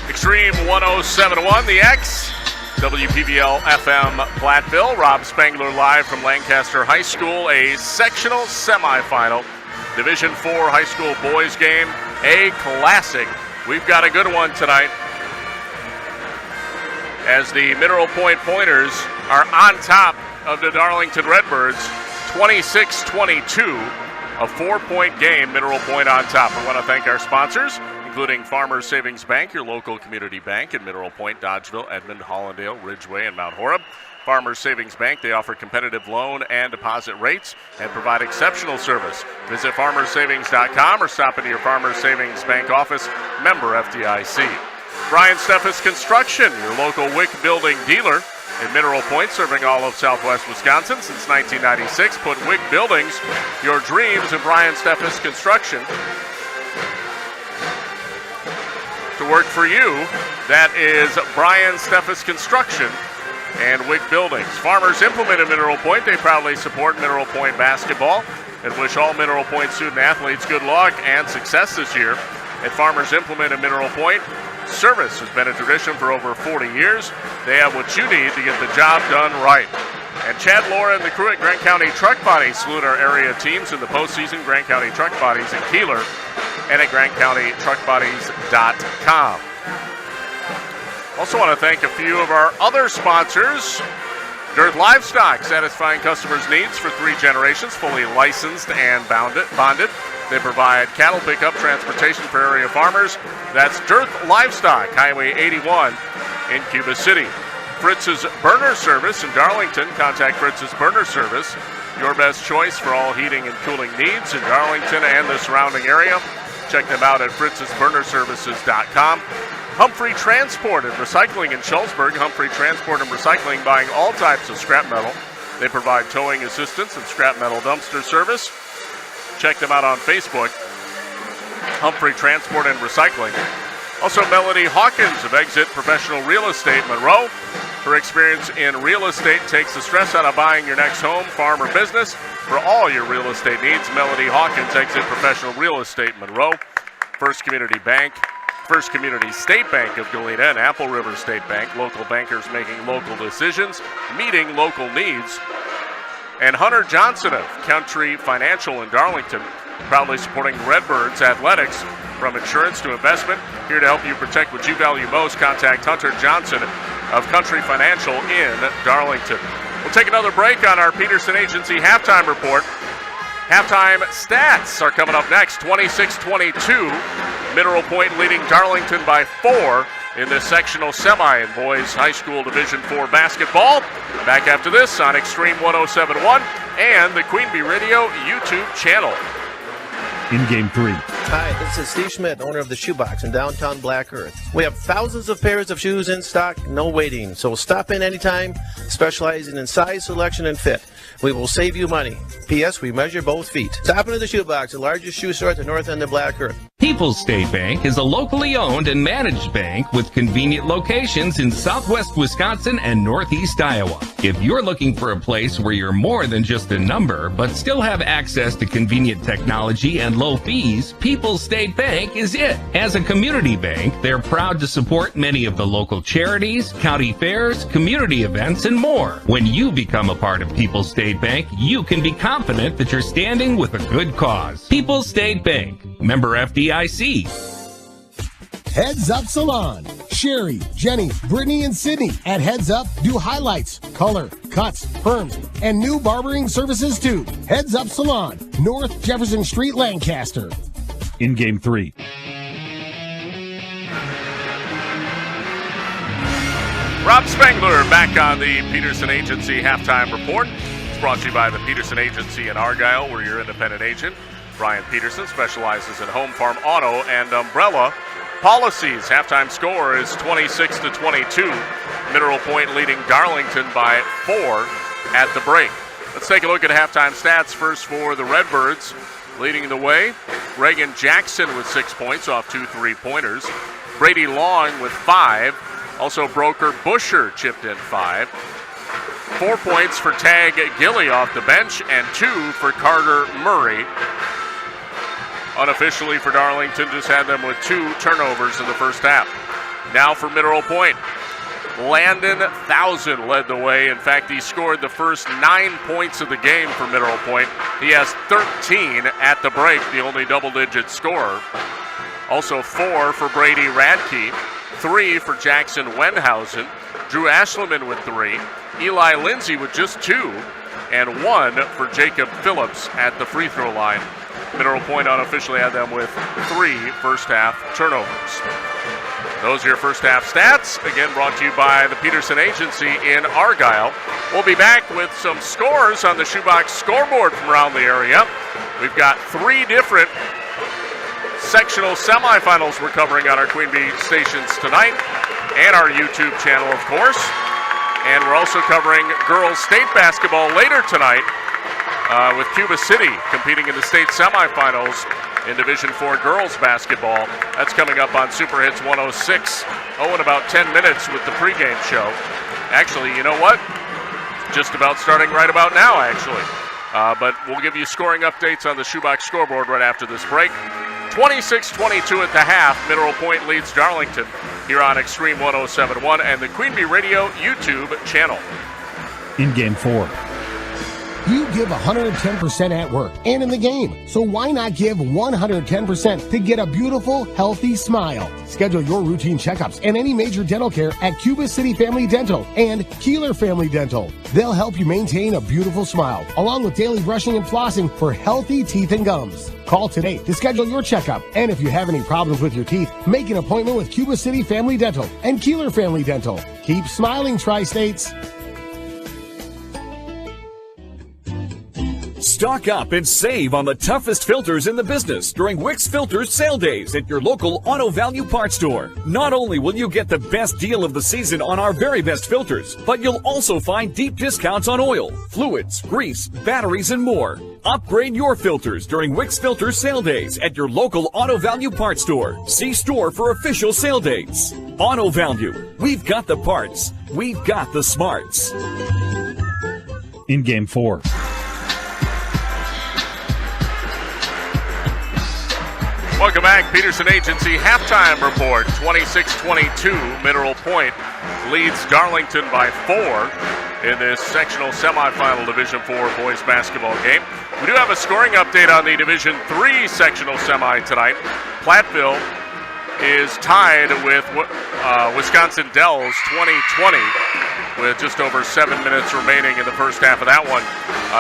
Extreme 107.1, the X. WPVL FM Platteville. Rob Spangler live from Lancaster High School. A sectional semifinal. Division IV high school boys game. A classic. We've got a good one tonight, as the Mineral Point Pointers are on top of the Darlington Redbirds, 26-22, a 4-point game, Mineral Point on top. We want to thank our sponsors, including Farmers Savings Bank, your local community bank in Mineral Point, Dodgeville, Edmond, Hollandale, Ridgeway, and Mount Horeb. Farmers Savings Bank, they offer competitive loan and deposit rates and provide exceptional service. Visit farmersavings.com or stop into your Farmers Savings Bank office, member FDIC. Brian Steffes Construction, your local WIC building dealer in Mineral Point, serving all of southwest Wisconsin since 1996. Put WIC Buildings, your dreams, in Brian Steffes Construction to work for you. That is Brian Steffes Construction and WIC Buildings. Farmers Implement in Mineral Point, they proudly support Mineral Point basketball and wish all Mineral Point student athletes good luck and success this year. At Farmers Implement in Mineral Point, service has been a tradition for over 40 years. They have what you need to get the job done right. And Chad Laura and the crew at Grant County Truck Body salute our area teams in the postseason. Grant County Truck Bodies in Keeler and at GrantCountyTruckBodies.com. Also want to thank a few of our other sponsors. Girth Livestock, satisfying customers' needs for 3 generations, fully licensed and bonded. They provide cattle pickup transportation for area farmers. That's Girth Livestock, Highway 81 in Cuba City. Fritz's Burner Service in Darlington. Contact Fritz's Burner Service, your best choice for all heating and cooling needs in Darlington and the surrounding area. Check them out at fritzsburnerservices.com. Humphrey Transport and Recycling in Schulzburg. Humphrey Transport and Recycling, buying all types of scrap metal. They provide towing assistance and scrap metal dumpster service. Check them out on Facebook, Humphrey Transport and Recycling. Also, Melody Hawkins of Exit Professional Real Estate Monroe. Her experience in real estate takes the stress out of buying your next home, farm, or business. For all your real estate needs, Melody Hawkins, Exit Professional Real Estate Monroe. First Community Bank, First Community State Bank of Galena, and Apple River State Bank. Local bankers making local decisions, meeting local needs. And Hunter Johnson of Country Financial in Darlington, proudly supporting Redbirds athletics from insurance to investment. Here to help you protect what you value most. Contact Hunter Johnson of Country Financial in Darlington. We'll take another break on our Peterson Agency halftime report. Halftime stats are coming up next. 26-22. Mineral Point leading Darlington by 4 in this sectional semi in boys high school Division IV basketball. Back after this on Extreme 107.1 and the Queen Bee Radio YouTube channel. In Game 3. Hi, this is Steve Schmidt, owner of the Shoebox in downtown Black Earth. We have thousands of pairs of shoes in stock, no waiting. So stop in anytime, specializing in size, selection, and fit. We will save you money. P.S. We measure both feet. Stop into the Shoebox, the largest shoe store at the north end of Black Earth. People's State Bank is a locally owned and managed bank with convenient locations in southwest Wisconsin and northeast Iowa. If you're looking for a place where you're more than just a number, but still have access to convenient technology and low fees, People's State Bank is it. As a community bank, they're proud to support many of the local charities, county fairs, community events, and more. When you become a part of People's State Bank, you can be confident that you're standing with a good cause. People's State Bank, member FDIC. Heads Up Salon. Sherry, Jenny, Brittany, and Sydney at Heads Up do highlights, color, cuts, perms, and new barbering services too. Heads Up Salon, North Jefferson Street, Lancaster. In Game 3. Rob Spangler back on the Peterson Agency halftime report. It's brought to you by the Peterson Agency in Argyle. We're your independent agent. Brian Peterson specializes in home, farm, auto, and umbrella policies. Halftime score is 26-22. Mineral Point leading Darlington by 4 at the break. Let's take a look at halftime stats. First for the Redbirds. Leading the way, Reagan Jackson with 6 points off 2 3-pointers. Brady Long with 5. Also, Broker Busher chipped in 5. 4 points for Tag Gilly off the bench, and 2 for Carter Murray. Unofficially for Darlington, just had them with 2 turnovers in the first half. Now for Mineral Point. Landon Thousand led the way. In fact, he scored the first 9 points of the game for Mineral Point. He has 13 at the break, the only double-digit scorer. Also 4 for Brady Radke. 3 for Jackson Wenhausen, Drew Ashleman with 3, Eli Lindsay with just 2, and 1 for Jacob Phillips at the free throw line. Mineral Point unofficially had them with 3 first half turnovers. Those are your first half stats, again brought to you by the Peterson Agency in Argyle. We'll be back with some scores on the Shoebox scoreboard from around the area. We've got 3 different sectional semifinals we're covering on our Queen Bee stations tonight, and our YouTube channel, of course. And we're also covering girls state basketball later tonight with Cuba City competing in the state semifinals in Division IV girls basketball. That's coming up on Super Hits 106. In about 10 minutes with the pregame show. Actually, you know what? Just about starting right about now, actually. But we'll give you scoring updates on the Shoebox scoreboard right after this break. 26-22 at the half. Mineral Point leads Darlington here on Extreme 107.1 and the Queen Bee Radio YouTube channel. In Game 4. You give 110% at work and in the game. So why not give 110% to get a beautiful, healthy smile? Schedule your routine checkups and any major dental care at Cuba City Family Dental and Keeler Family Dental. They'll help you maintain a beautiful smile, along with daily brushing and flossing for healthy teeth and gums. Call today to schedule your checkup. And if you have any problems with your teeth, make an appointment with Cuba City Family Dental and Keeler Family Dental. Keep smiling, Tri-States. Stock up and save on the toughest filters in the business during Wix Filters sale days at your local Auto Value Parts store. Not only will you get the best deal of the season on our very best filters, but you'll also find deep discounts on oil, fluids, grease, batteries, and more. Upgrade your filters during Wix Filters sale days at your local Auto Value Parts store. See store for official sale dates. Auto Value. We've got the parts. We've got the smarts. In Game 4. Welcome back. Peterson Agency halftime report. 26-22. Mineral Point leads Darlington by 4 in this sectional semifinal Division IV boys basketball game. We do have a scoring update on the Division III sectional semi tonight. Platteville is tied with Wisconsin Dells 20-20 with just over 7 minutes remaining in the first half of that one.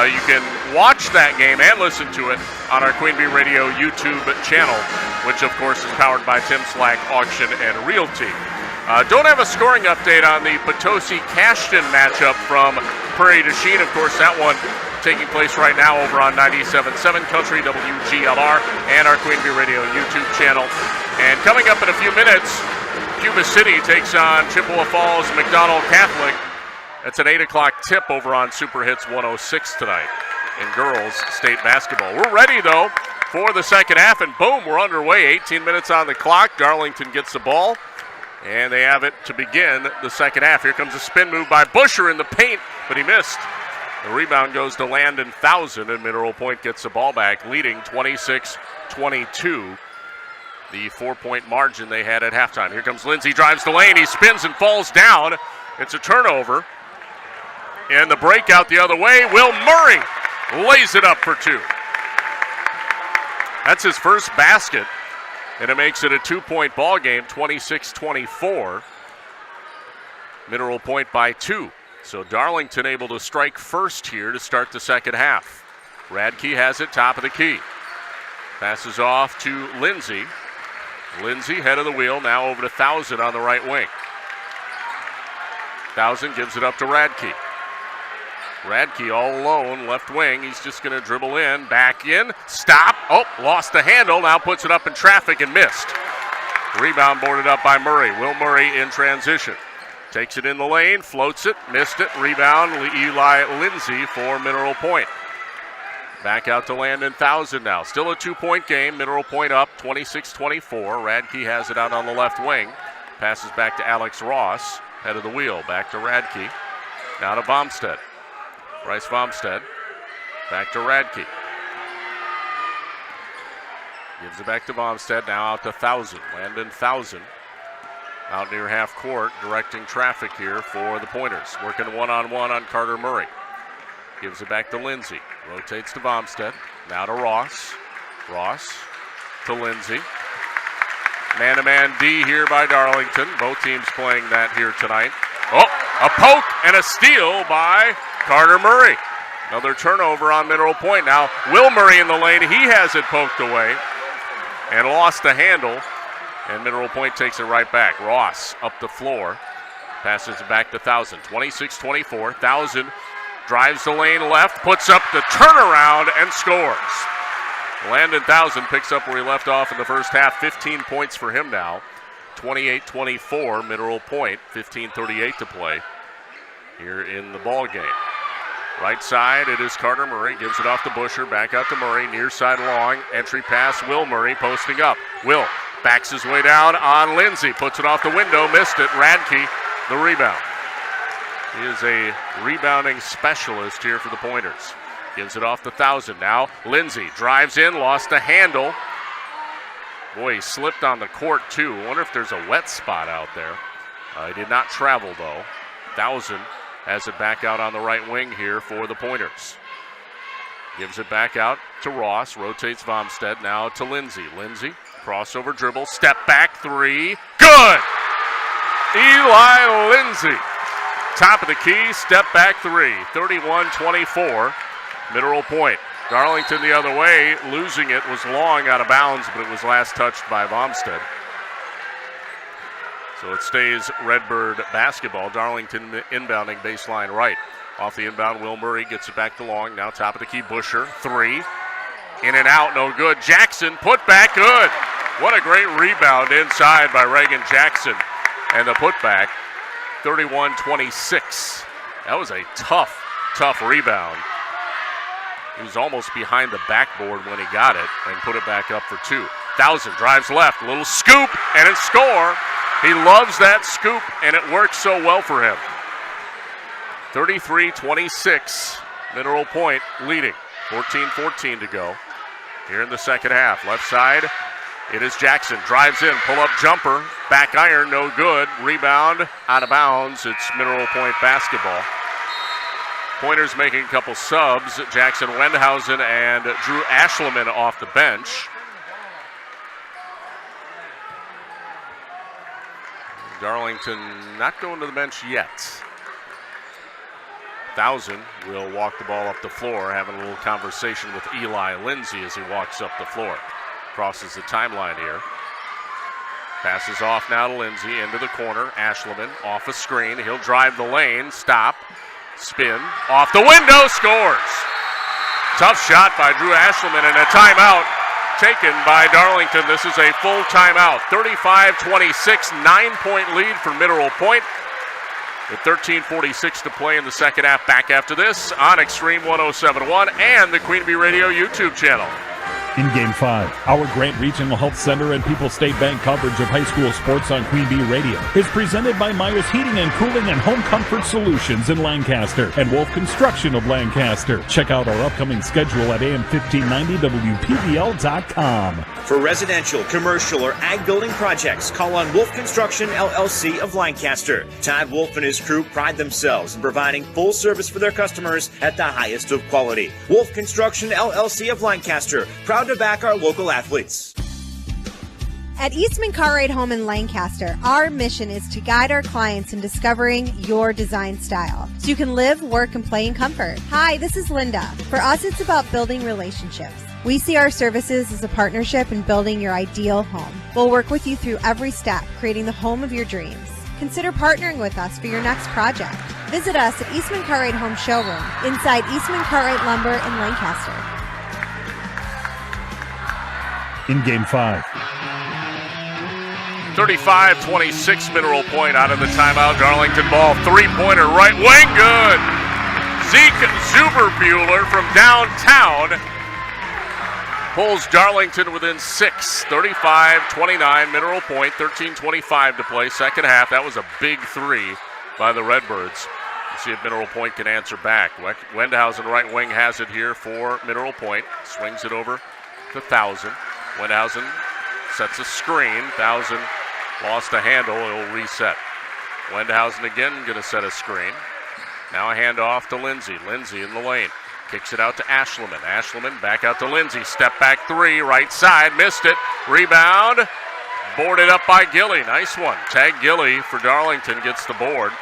You can watch that game and listen to it on our Queen Bee Radio YouTube channel, which of course is powered by Tim Slack Auction and Realty. Don't have a scoring update on the Potosi-Cashton matchup from Prairie du Chien. Of course, that one taking place right now over on 97.7 Country WGLR and our Queen Bee Radio YouTube channel. And coming up in a few minutes, Cuba City takes on Chippewa Falls McDonald Catholic. That's an 8 o'clock tip over on Super Hits 106 tonight in girls state basketball. We're ready, though, for the second half, and boom, we're underway. 18 minutes on the clock. Darlington gets the ball, and they have it to begin the second half. Here comes a spin move by Busher in the paint, but he missed. The rebound goes to Landon Thousand, and Mineral Point gets the ball back, leading 26-22. The 4-point margin they had at halftime. Here comes Lindsay, drives the lane. He spins and falls down. It's a turnover. And the breakout the other way. Will Murray lays it up for 2. That's his first basket, and it makes it a 2-point ball game, 26-24. Mineral Point by 2. So Darlington able to strike first here to start the second half. Radke has it, top of the key. Passes off to Lindsay. Lindsay, head of the wheel, now over to Thousand on the right wing. Thousand gives it up to Radke. Radke all alone, left wing. He's just going to dribble in, back in, stop. Oh, lost the handle. Now puts it up in traffic and missed. Rebound boarded up by Murray. Will Murray in transition. Takes it in the lane, floats it, missed it. Rebound, Eli Lindsay for Mineral Point. Back out to Landon Thousand now. Still a 2-point game. Mineral Point up 26-24. Radke has it out on the left wing. Passes back to Alex Ross. Head of the wheel. Back to Radke. Now to Vomstead. Bryce Vomstead. Back to Radke. Gives it back to Vomstead. Now out to Thousand. Landon Thousand. Out near half court, directing traffic here for the Pointers. Working one-on-one on Carter Murray. Gives it back to Lindsay. Rotates to Vomstead. Now to Ross. Ross to Lindsay. Man-to-man D here by Darlington. Both teams playing that here tonight. Oh, a poke and a steal by Carter Murray. Another turnover on Mineral Point. Now, Will Murray in the lane. He has it poked away and lost the handle. And Mineral Point takes it right back. Ross up the floor. Passes it back to Thousand. 26-24. Thousand drives the lane left. Puts up the turnaround and scores. Landon Thousand picks up where he left off in the first half. 15 points for him now. 28-24, Mineral Point. 15:38 to play here in the ball game. Right side, it is Carter Murray. Gives it off to Busher. Back out to Murray. Near side long. Entry pass, Will Murray posting up. Will backs his way down on Lindsay. Puts it off the window. Missed it. Radke, the rebound. He is a rebounding specialist here for the Pointers. Gives it off to Thousand. Now Lindsay drives in, lost the handle. Boy, he slipped on the court too. I wonder if there's a wet spot out there. He did not travel though. Thousand has it back out on the right wing here for the Pointers. Gives it back out to Ross. Rotates Vomstead now to Lindsay. Lindsay, crossover dribble, step back three. Good! Eli Lindsay. Top of the key, step back three. 31-24. Mineral Point. Darlington the other way, losing it, was long out of bounds, but it was last touched by Vomstead. So it stays Redbird basketball. Darlington inbounding baseline right. Off the inbound, Will Murray gets it back to Long. Now top of the key, Busher, three. In and out, no good. Jackson, put back, good. What a great rebound inside by Reagan Jackson. And the putback, 31-26. That was a tough rebound. He was almost behind the backboard when he got it and put it back up for two. Thousand drives left, a little scoop, and a score. He loves that scoop, and it works so well for him. 33-26, Mineral Point leading. 14-14 to go here in the second half. Left side, it is Jackson. Drives in, pull-up jumper, back iron, no good. Rebound, out of bounds. It's Mineral Point basketball. Pointers making a couple subs. Jackson Wendhausen and Drew Ashleman off the bench. Darlington not going to the bench yet. Thousand will walk the ball up the floor, having a little conversation with Eli Lindsay as he walks up the floor. Crosses the timeline here. Passes off now to Lindsay into the corner. Ashleman off a screen. He'll drive the lane. Stop. Spin. Off the window. Scores. Tough shot by Drew Ashleman and a timeout taken by Darlington. This is a full timeout. 35-26, 9-point lead for Mineral Point. With 13:46 to play in the second half. Back after this on Extreme 107.1 and the Queen Bee Radio YouTube channel. In Game 5, our Grant Regional Health Center and People's State Bank coverage of high school sports on Queen Bee Radio is presented by Myers Heating and Cooling and Home Comfort Solutions in Lancaster and Wolf Construction of Lancaster. Check out our upcoming schedule at am1590wpbl.com. For residential, commercial, or ag building projects, call on Wolf Construction LLC of Lancaster. Todd Wolf and his crew pride themselves in providing full service for their customers at the highest of quality. Wolf Construction LLC of Lancaster, proud to back our local athletes. At Eastman Cartwright Home in Lancaster, our mission is to guide our clients in discovering your design style so you can live, work, and play in comfort. Hi, this is Linda. For us, it's about building relationships. We see our services as a partnership in building your ideal home. We'll work with you through every step, creating the home of your dreams. Consider partnering with us for your next project. Visit us at Eastman Cartwright Home Showroom inside Eastman Cartwright Lumber in Lancaster. In Game 5. 35-26 Mineral Point out of the timeout. Darlington ball, three-pointer, right wing, good. Zeke Zuberbuehler from downtown pulls Darlington within 6. 35-29 Mineral Point, 13:25 to play. Second half, that was a big three by the Redbirds. Let's see if Mineral Point can answer back. Wendhausen right wing has it here for Mineral Point. Swings it over to Thousand. Wendhausen sets a screen. Thousand lost a handle. It'll reset. Wendhausen again going to set a screen. Now a handoff to Lindsay. Lindsay in the lane. Kicks it out to Ashleman. Ashleman back out to Lindsay. Step back three. Right side. Missed it. Rebound. Boarded up by Gilly. Nice one. Tag Gilly for Darlington. Gets the board.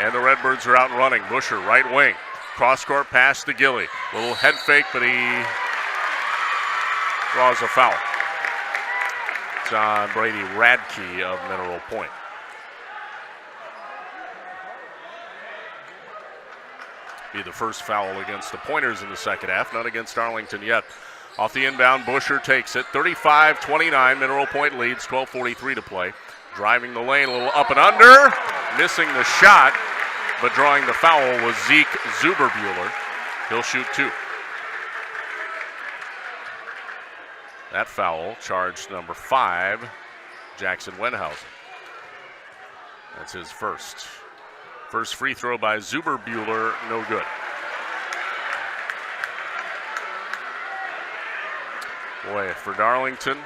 And the Redbirds are out and running. Busher right wing. Cross-court pass to Gilly. Little head fake, but he draws a foul. It's on Brady Radke of Mineral Point. Be the first foul against the Pointers in the second half, not against Darlington yet. Off the inbound, Busher takes it. 35-29, Mineral Point leads, 12:43 to play. Driving the lane, a little up and under. Missing the shot, but drawing the foul was Zeke Zuberbuehler. He'll shoot two. That foul, charged number 5, Jackson Wendhausen. That's his first. First free throw by Zuberbuehler, no good. Boy, for Darlington,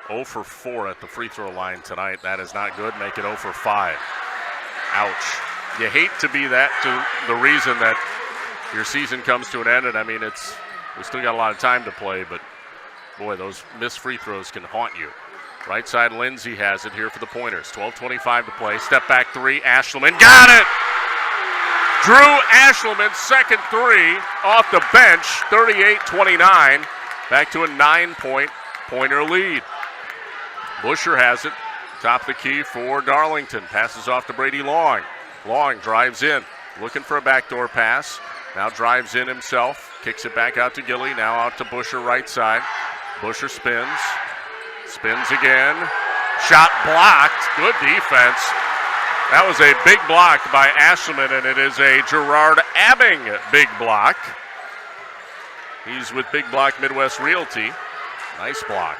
0 for 4 at the free throw line tonight. That is not good. Make it 0 for 5. Ouch. You hate to be that to the reason that your season comes to an end, and I mean, we still got a lot of time to play, but boy, those missed free throws can haunt you. Right side, Lindsay has it here for the Pointers. 12:25 to play. Step back three. Ashleman got it! Drew Ashleman, second three off the bench. 38-29. Back to a 9-point Pointer lead. Busher has it. Top of the key for Darlington. Passes off to Brady Long. Long drives in. Looking for a backdoor pass. Now drives in himself. Kicks it back out to Gilly. Now out to Busher right side. Busher spins. Spins again. Shot blocked. Good defense. That was a big block by Ashleman, and it is a Gerard Abbing big block. He's with Big Block Midwest Realty. Nice block.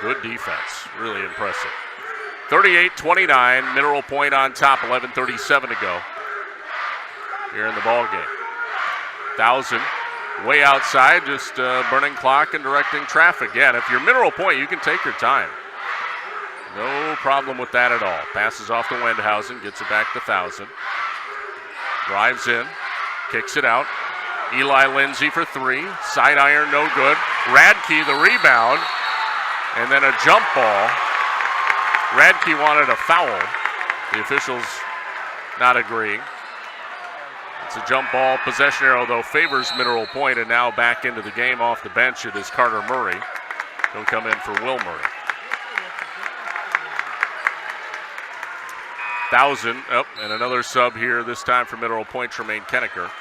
Good defense. Really impressive. 38-29. Mineral Point on top. 11:37 to go here in the ball game. Thousand. Way outside, just burning clock and directing traffic. Yeah, and if you're Mineral Point, you can take your time. No problem with that at all. Passes off to Wendhausen, gets it back to Thousand. Drives in, kicks it out. Eli Lindsay for three. Side iron, no good. Radke, the rebound. And then a jump ball. Radke wanted a foul. The officials not agreeing. It's a jump ball. Possession arrow, though, favors Mineral Point, and now back into the game off the bench. It is Carter Murray. He'll come in for Will Murray. Thousand, and another sub here, this time for Mineral Point, Tremaine Kennecker.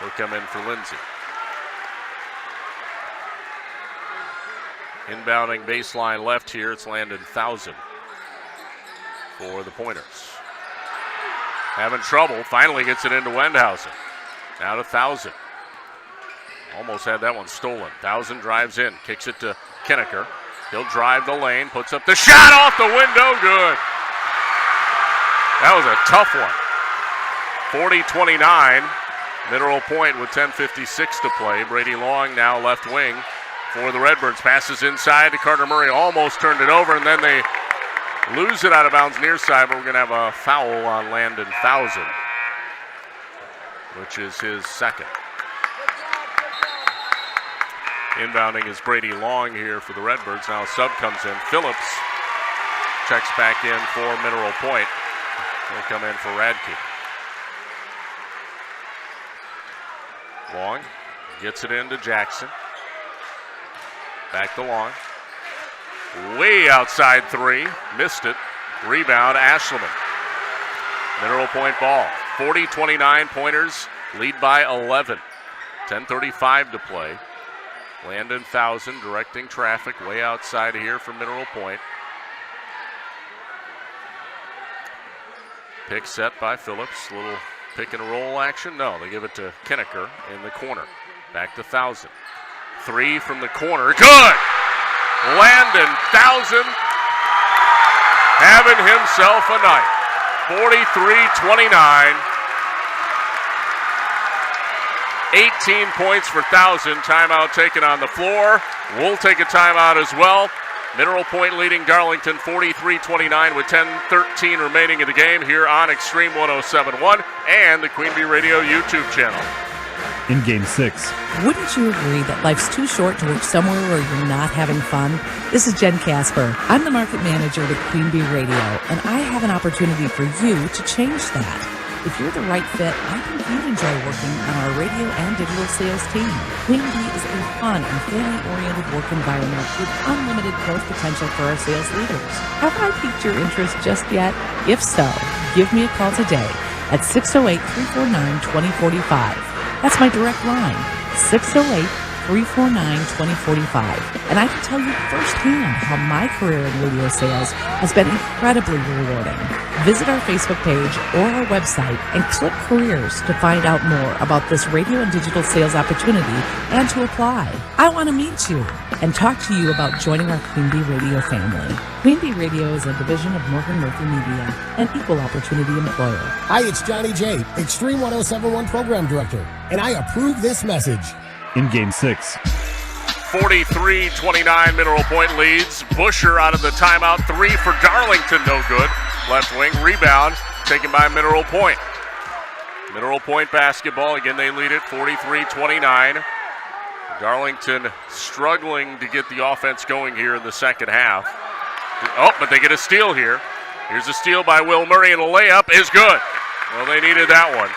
He'll come in for Lindsay. Inbounding baseline left here, it's Landon Thousand for the Pointers. Having trouble, finally gets it into Wendhausen. Now to Thousand. Almost had that one stolen. Thousand drives in, kicks it to Kennecker. He'll drive the lane, puts up the shot off the window, good. That was a tough one. 40-29, Mineral Point with 10:56 to play. Brady Long now left wing for the Redbirds. Passes inside to Carter Murray, almost turned it over, and then they lose it out of bounds near side, but we're going to have a foul on Landon Thousand, which is his second. Inbounding is Brady Long here for the Redbirds. Now a sub comes in. Phillips checks back in for Mineral Point. He'll come in for Radke. Long gets it into Jackson. Back to Long. Way outside three. Missed it. Rebound, Ashleman. Mineral Point ball. 40-29 Pointers lead by 11. 10:35 to play. Landon Thousand directing traffic way outside here from Mineral Point. Pick set by Phillips. Little pick and roll action. No, they give it to Kinneker in the corner. Back to Thousand. Three from the corner. Good! Landon Thousand having himself a night. 43-29. 18 points for Thousand. Timeout taken on the floor. We'll take a timeout as well. Mineral Point leading Darlington 43-29 with 10:13 remaining in the game here on Extreme 107.1 and the Queen Bee Radio YouTube channel. In Game 6. Wouldn't you agree that life's too short to work somewhere where you're not having fun? This is Jen Casper. I'm the market manager with Queen Bee Radio, and I have an opportunity for you to change that. If you're the right fit, I think you'd enjoy working on our radio and digital sales team. Queen Bee is a fun and family-oriented work environment with unlimited growth potential for our sales leaders. Haven't I piqued your interest just yet? If so, give me a call today at 608-349-2045. That's my direct line, 608-349-2045. And I can tell you firsthand how my career in radio sales has been incredibly rewarding. Visit our Facebook page or our website and click careers to find out more about this radio and digital sales opportunity and to apply. I want to meet you and talk to you about joining our Queen Bee Radio family. Queen Bee Radio is a division of Morgan Murphy Media, an equal opportunity employer. Hi, it's Johnny J, Extreme 107.1 Program Director, and I approve this message. In Game 6. 43-29 Mineral Point leads. Busher out of the timeout. Three for Darlington, no good. Left wing rebound taken by Mineral Point. Mineral Point basketball. Again, they lead it 43-29. Darlington struggling to get the offense going here in the second half. Oh, but they get a steal here. Here's a steal by Will Murray, and a layup is good. Well, they needed that one.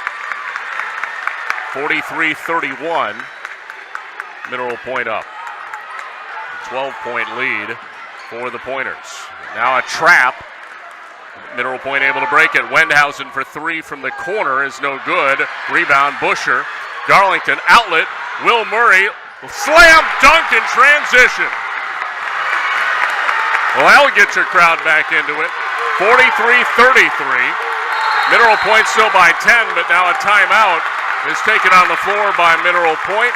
43-31. Mineral Point up. 12-point lead for the Pointers. Now a trap. Mineral Point able to break it. Wendhausen for three from the corner is no good. Rebound, Busher. Darlington outlet. Will Murray. Slam dunk in transition. Well, that'll get your crowd back into it. 43-33. Mineral Point still by 10, but now a timeout is taken on the floor by Mineral Point.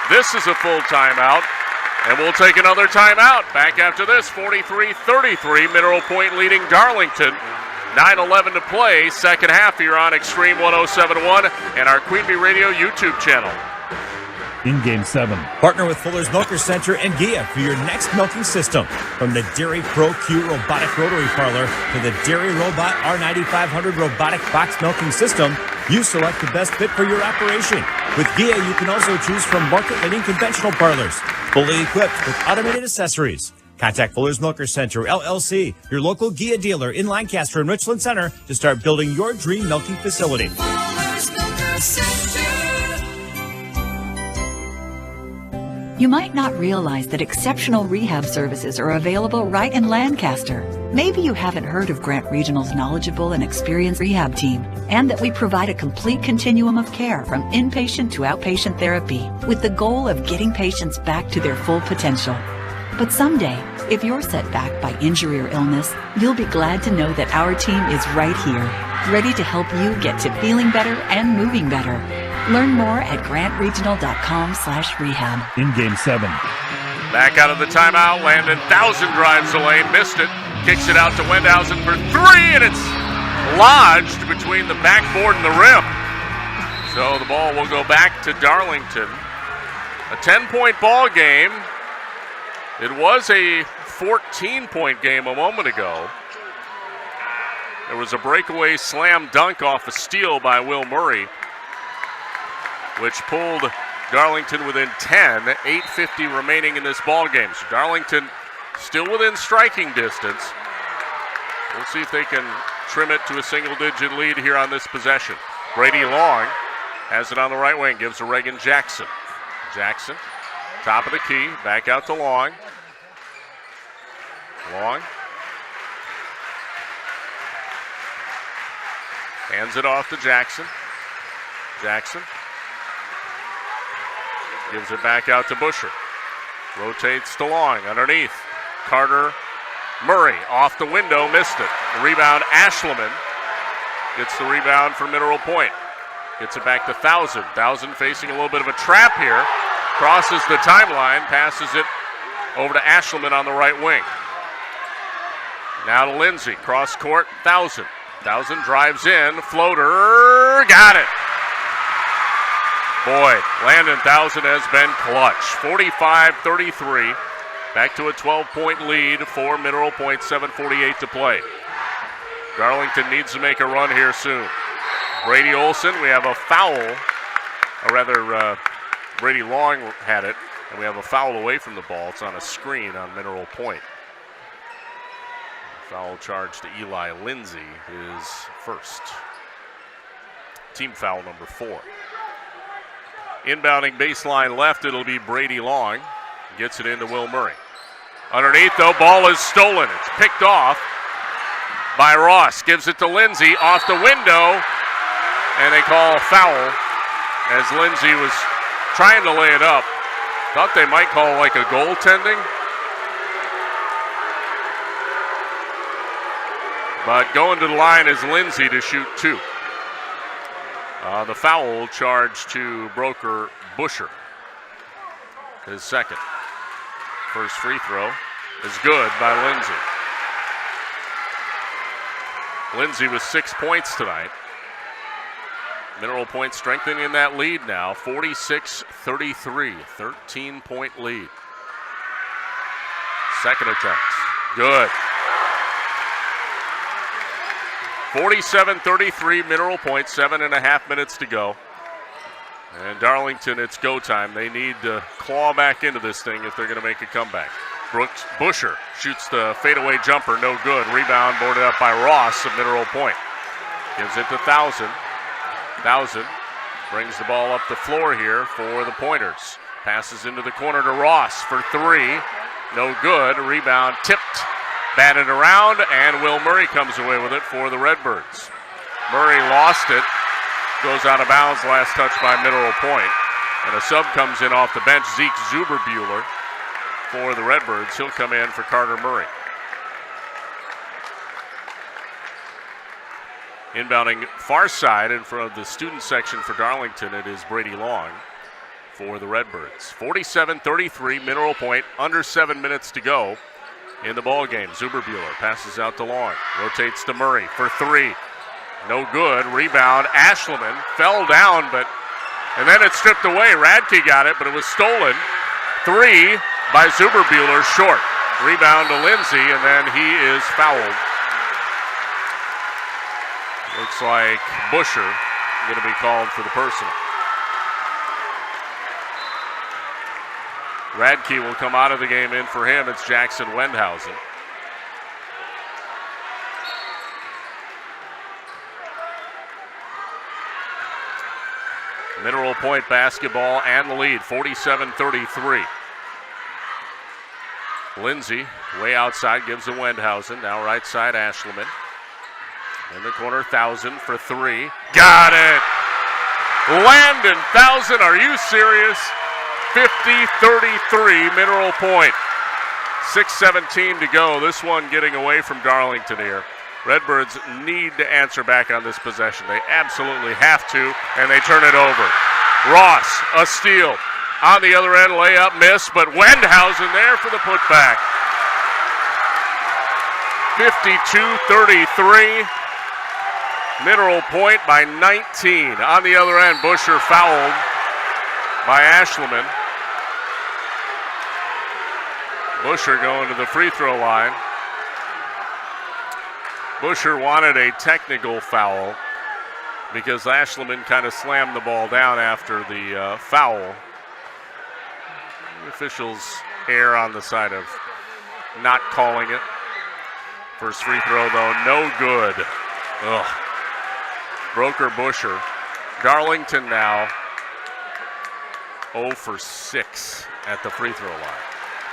This is a full timeout, and we'll take another timeout. Back after this, 43-33, Mineral Point leading Darlington. 9:11 to play, second half here on Extreme 107.1 and our Queen Bee Radio YouTube channel. In Game 7. Partner with Fuller's Milker Center and Gia for your next milking system. From the Dairy Pro Q robotic rotary parlor to the Dairy Robot R9500 robotic box milking system, you select the best fit for your operation. With Gia, you can also choose from market-leading conventional parlors, fully equipped with automated accessories. Contact Fuller's Milker Center, LLC, your local Gia dealer in Lancaster and Richland Center to start building your dream milking facility. Fuller's Milker Center. You might not realize that exceptional rehab services are available right in Lancaster. Maybe you haven't heard of Grant Regional's knowledgeable and experienced rehab team, and that we provide a complete continuum of care from inpatient to outpatient therapy, with the goal of getting patients back to their full potential. But someday, if you're set back by injury or illness, you'll be glad to know that our team is right here, ready to help you get to feeling better and moving better. Learn more at grantregional.com/rehab. In Game 7. Back out of the timeout, Landon Thousand drives the lane, missed it, kicks it out to Wendhausen for three, and it's lodged between the backboard and the rim. So the ball will go back to Darlington. A 10-point ball game. It was a 14-point game a moment ago. There was a breakaway slam dunk off a steal by Will Murray, which pulled Darlington within 10, 8:50 remaining in this ball game. So Darlington still within striking distance. We'll see if they can trim it to a single-digit lead here on this possession. Brady Long has it on the right wing, gives to Reagan Jackson. Jackson, top of the key, back out to Long. Long. Hands it off to Jackson. Jackson gives it back out to Busher. Rotates to Long underneath. Carter Murray off the window, missed it. The rebound, Ashleman gets the rebound for Mineral Point. Gets it back to Thousand. Thousand facing a little bit of a trap here. Crosses the timeline, passes it over to Ashleman on the right wing. Now to Lindsay, cross court, Thousand. Thousand drives in, floater, got it. Boy, Landon Thousand has been clutch. 45-33, back to a 12-point lead for Mineral Point, 7:48 to play. Darlington needs to make a run here soon. Brady Olson, we have a foul, or rather Brady Long had it, and we have a foul away from the ball. It's on a screen on Mineral Point. Foul charge to Eli Lindsay is first. Team foul number 4. Inbounding baseline left, it'll be Brady Long. Gets it into Will Murray. Underneath, though, ball is stolen. It's picked off by Ross. Gives it to Lindsay off the window, and they call a foul as Lindsay was trying to lay it up. Thought they might call like a goaltending. But going to the line is Lindsay to shoot 2. The foul charge to Broker Busher. His second. First free throw is good by Lindsay. Lindsay with 6 points tonight. Mineral Point strengthening that lead now. 46-33, 13-point lead. Second attempt, good. 47-33, Mineral Point, 7.5 minutes to go. And Darlington, it's go time. They need to claw back into this thing if they're going to make a comeback. Busher shoots the fadeaway jumper, no good. Rebound boarded up by Ross of Mineral Point. Gives it to Thousand. Thousand brings the ball up the floor here for the Pointers. Passes into the corner to Ross for 3. No good. Rebound tipped. Batted around, and Will Murray comes away with it for the Redbirds. Murray lost it. Goes out of bounds, last touch by Mineral Point. And a sub comes in off the bench, Zeke Zuberbuehler for the Redbirds. He'll come in for Carter Murray. Inbounding far side in front of the student section for Darlington, it is Brady Long for the Redbirds. 47-33, Mineral Point, under 7 minutes to go in the ball game. Zuberbuehler passes out to Long, rotates to Murray for 3. No good. Rebound. Ashleman fell down, and then it's stripped away. Radke got it, but it was stolen. 3 by Zuberbuehler, short. Rebound to Lindsay, and then he is fouled. Looks like Busher going to be called for the personal. Radke will come out of the game. In for him, it's Jackson Wendhausen. Mineral Point basketball and the lead, 47-33. Lindsay, way outside, gives to Wendhausen. Now right side, Ashleman. In the corner, Thousand for 3. Got it! Landon Thousand, are you serious? 50-33, Mineral Point. 6:17 to go. This one getting away from Darlington here. Redbirds need to answer back on this possession. They absolutely have to, and they turn it over. Ross, a steal. On the other end, layup miss, but Wendhausen there for the putback. 52-33. Mineral Point by 19. On the other end, Busher fouled by Ashleman. Busher going to the free throw line. Busher wanted a technical foul because Ashleman kind of slammed the ball down after the foul. The officials err on the side of not calling it. First free throw, though, no good. Ugh. Broker Busher. Darlington now 0 for 6 at the free throw line.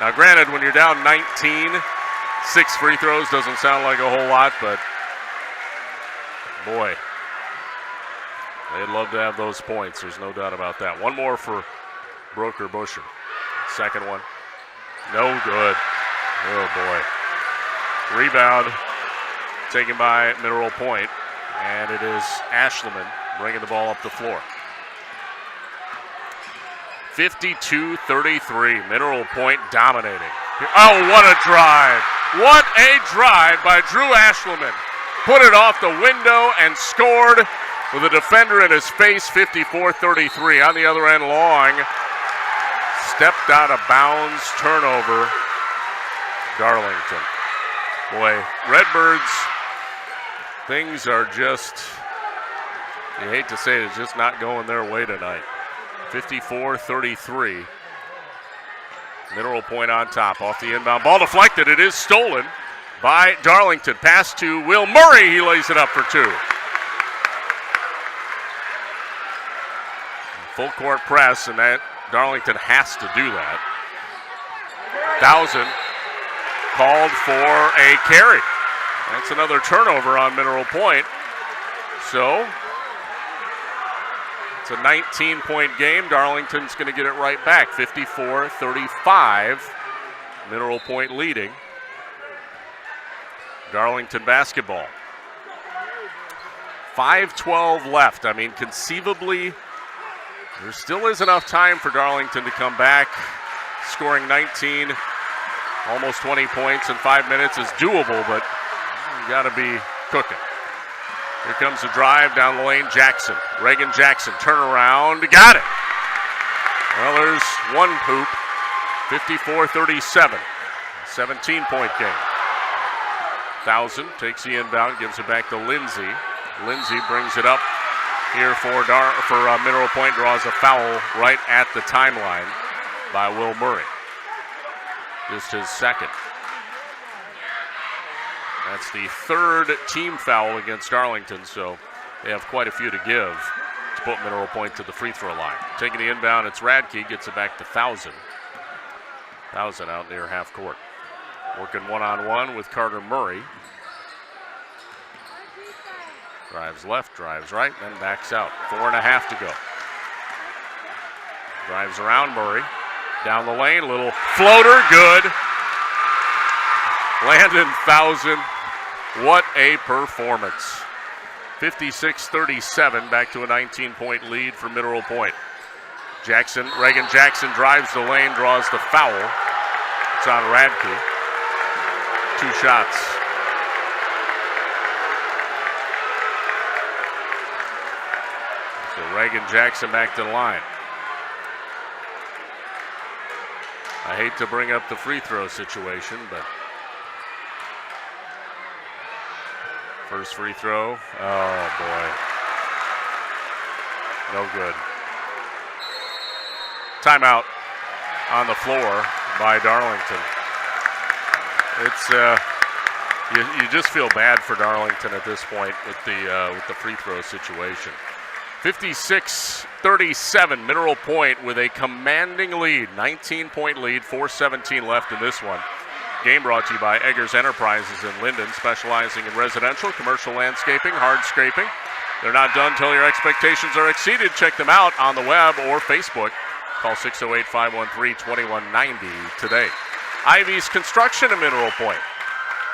Now, granted, when you're down 19, 6 free throws doesn't sound like a whole lot, but boy, they'd love to have those points. There's no doubt about that. One more for Broker Busher. Second one, no good. Oh boy. Rebound taken by Mineral Point, and it is Ashleman bringing the ball up the floor. 52-33, Mineral Point dominating. Oh, what a drive. What a drive by Drew Ashleman. Put it off the window and scored with a defender in his face, 54-33. On the other end, Long stepped out of bounds, turnover, Darlington. Boy, Redbirds, things are just, you hate to say it, it's just not going their way tonight. 54-33. Mineral Point on top, off the inbound. Ball deflected. It is stolen by Darlington. Pass to Will Murray. He lays it up for 2. Full court press, and that Darlington has to do that. 1,000 called for a carry. That's another turnover on Mineral Point. So it's a 19-point game. Darlington's going to get it right back. 54-35. Mineral Point leading. Darlington basketball. 5:12 left. I mean, conceivably, there still is enough time for Darlington to come back. Scoring 19, almost 20 points in 5 minutes is doable, but you got to be cooking. Here comes the drive down the lane. Jackson, Reagan Jackson, turnaround, got it. Well, there's one hoop. 54-37, 17-point game. 1,000 takes the inbound, gives it back to Lindsay. Lindsay brings it up here for Mineral Point, draws a foul right at the timeline by Will Murray. Just his second. That's the third team foul against Darlington, so they have quite a few to give to put Mineral Point to the free throw line. Taking the inbound, it's Radke, gets it back to 1,000. 1,000 out near half court. Working one-on-one with Carter Murray. Drives left, drives right, then backs out. 4.5 to go. Drives around Murray. Down the lane, little floater, good. Landon 1,000. What a performance. 56-37, back to a 19-point lead for Mineral Point. Jackson, Reagan Jackson drives the lane, draws the foul. It's on Radke. 2 shots. So Reagan Jackson back to the line. I hate to bring up the free throw situation, but first free throw. Oh, boy. No good. Timeout on the floor by Darlington. It's you just feel bad for Darlington at this point with the free throw situation. 56-37, Mineral Point with a commanding lead, 19-point lead, 4:17 left in this one. Game brought to you by Eggers Enterprises in Linden, specializing in residential, commercial landscaping, hardscaping. They're not done until your expectations are exceeded. Check them out on the web or Facebook. Call 608-513-2190 today. Ivy's Construction in Mineral Point.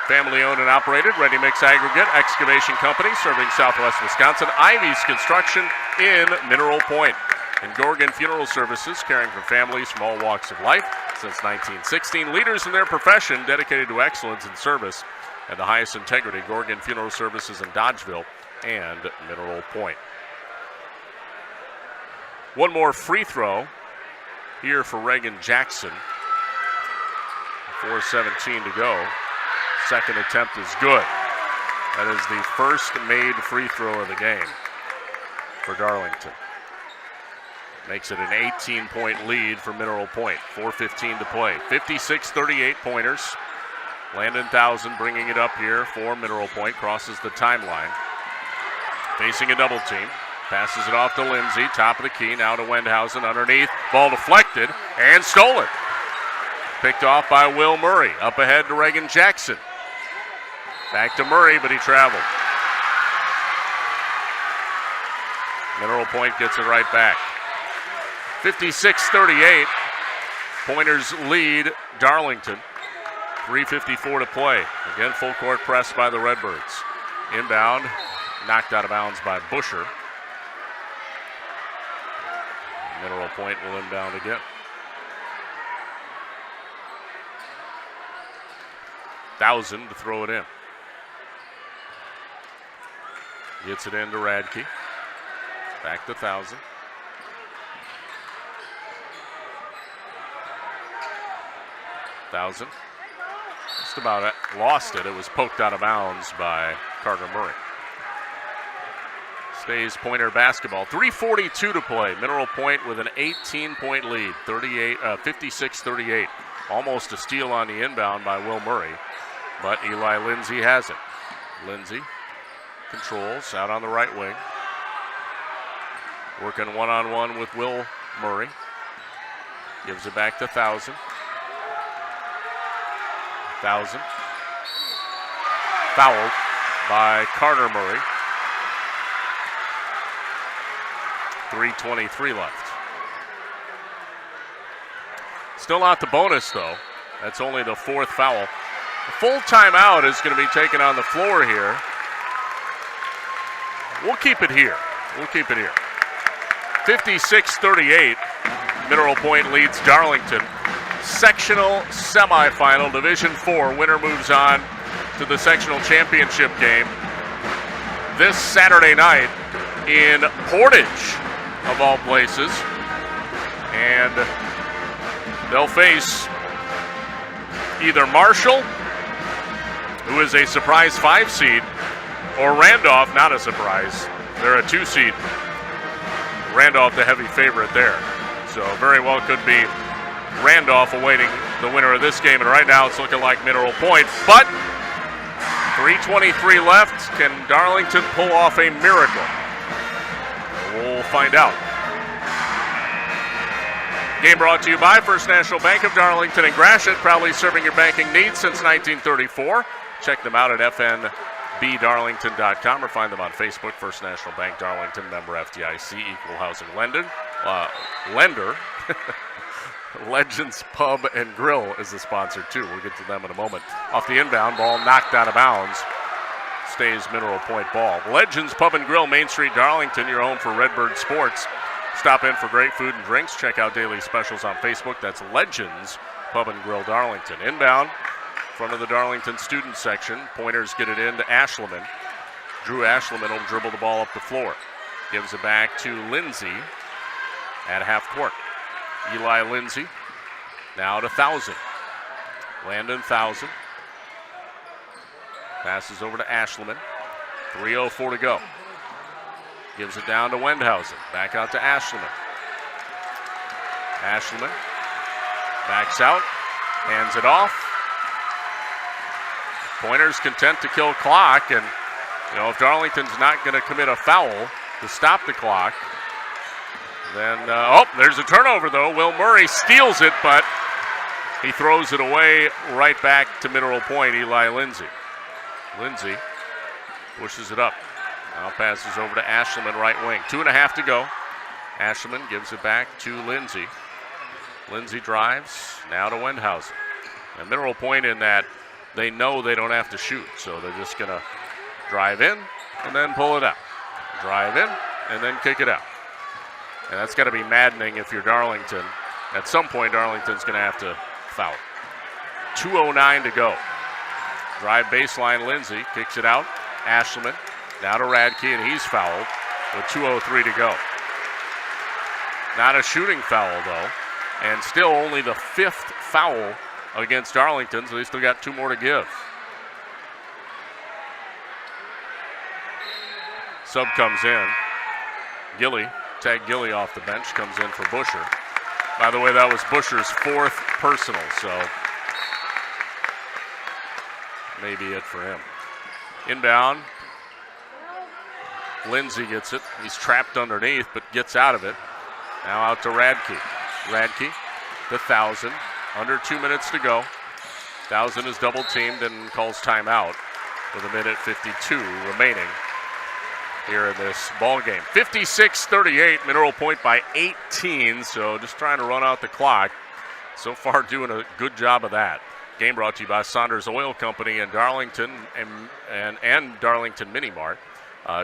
Family owned and operated, ready-mix aggregate excavation company serving southwest Wisconsin. Ivy's Construction in Mineral Point. And Gorgon Funeral Services, caring for families from all walks of life since 1916. Leaders in their profession, dedicated to excellence in service and the highest integrity. Gorgon Funeral Services in Dodgeville and Mineral Point. One more free throw here for Reagan Jackson. 4:17 to go. Second attempt is good. That is the first made free throw of the game for Darlington. Makes it an 18-point lead for Mineral Point. 4:15 to play. 56-38 pointers. Landon 1,000 bringing it up here for Mineral Point. Crosses the timeline. Facing a double team. Passes it off to Lindsay. Top of the key. Now to Wendhausen underneath. Ball deflected and stolen. Picked off by Will Murray. Up ahead to Reagan Jackson. Back to Murray, but he traveled. Mineral Point gets it right back. 56-38. Pointers lead Darlington. 3:54 to play. Again, full court press by the Redbirds. Inbound, knocked out of bounds by Busher. Mineral Point will inbound again. Thousand to throw it in. Gets it into Radke. Back to Thousand. Thousand. Just about it. Lost it. It was poked out of bounds by Carter Murray. Stays Pointer basketball. 3:42 to play. Mineral Point with an 18-point lead. 56-38. Almost a steal on the inbound by Will Murray. But Eli Lindsay has it. Lindsay controls out on the right wing. Working one-on-one with Will Murray. Gives it back to Thousand. Thousand. Fouled by Carter Murray. 3:23 left. Still not the bonus, though. That's only the fourth foul. A full timeout is going to be taken on the floor here. We'll keep it here. 56-38. Mineral Point leads Darlington. Sectional semifinal, Division 4. Winner moves on to the sectional championship game this Saturday night in Portage, of all places. And they'll face either Marshall, who is a surprise 5 seed, or Randolph, not a surprise. They're a 2 seed. Randolph, the heavy favorite there. So very well could be Randolph awaiting the winner of this game. And right now it's looking like Mineral Point. But 3:23 left. Can Darlington pull off a miracle? We'll find out. Game brought to you by First National Bank of Darlington and Gratiot, proudly serving your banking needs since 1934. Check them out at fnbdarlington.com or find them on Facebook. First National Bank Darlington, member FDIC, equal housing lender. Legends Pub and Grill is the sponsor too. We'll get to them in a moment. Off the inbound, ball knocked out of bounds. Stays Mineral Point ball. Legends Pub and Grill, Main Street, Darlington, your home for Redbird Sports. Stop in for great food and drinks. Check out daily specials on Facebook. That's Legends Pub and Grill Darlington. Inbound, front of the Darlington student section. Pointers get it in to Ashleman. Drew Ashleman will dribble the ball up the floor. Gives it back to Lindsay at half court. Eli Lindsay now to Thousand. Landon Thousand. Passes over to Ashleman. 3:04 to go. Gives it down to Wendhausen. Back out to Ashleman. Ashleman backs out. Hands it off. Pointers content to kill clock. And, if Darlington's not going to commit a foul to stop the clock, then, there's a turnover, though. Will Murray steals it, but he throws it away right back to Mineral Point, Eli Lindsay. Lindsay pushes it up. Now passes over to Ashleman, right wing. 2.5 to go. Ashleman gives it back to Lindsay. Lindsay drives, now to Wendhausen. And Mineral Point in that they know they don't have to shoot, so they're just going to drive in and then pull it out. Drive in and then kick it out. And that's got to be maddening if you're Darlington. At some point, Darlington's going to have to foul. 2:09 to go. Drive baseline, Lindsay kicks it out. Ashleman now to Radke, and he's fouled with 2:03 to go. Not a shooting foul, though, and still only the 5th foul against Darlington, so they still got 2 more to give. Sub comes in. Tag Gilly off the bench, comes in for Busher. By the way, that was Busher's 4th personal, so maybe it for him. Inbound. Lindsay gets it. He's trapped underneath, but gets out of it. Now out to Radke. Radke to Thousand. Under 2 minutes to go. Towson is double teamed and calls timeout with 1:52 remaining here in this ball game. 56-38, Mineral Point by 18, so just trying to run out the clock. So far doing a good job of that. Game brought to you by Saunders Oil Company in Darlington and Darlington Mini Mart.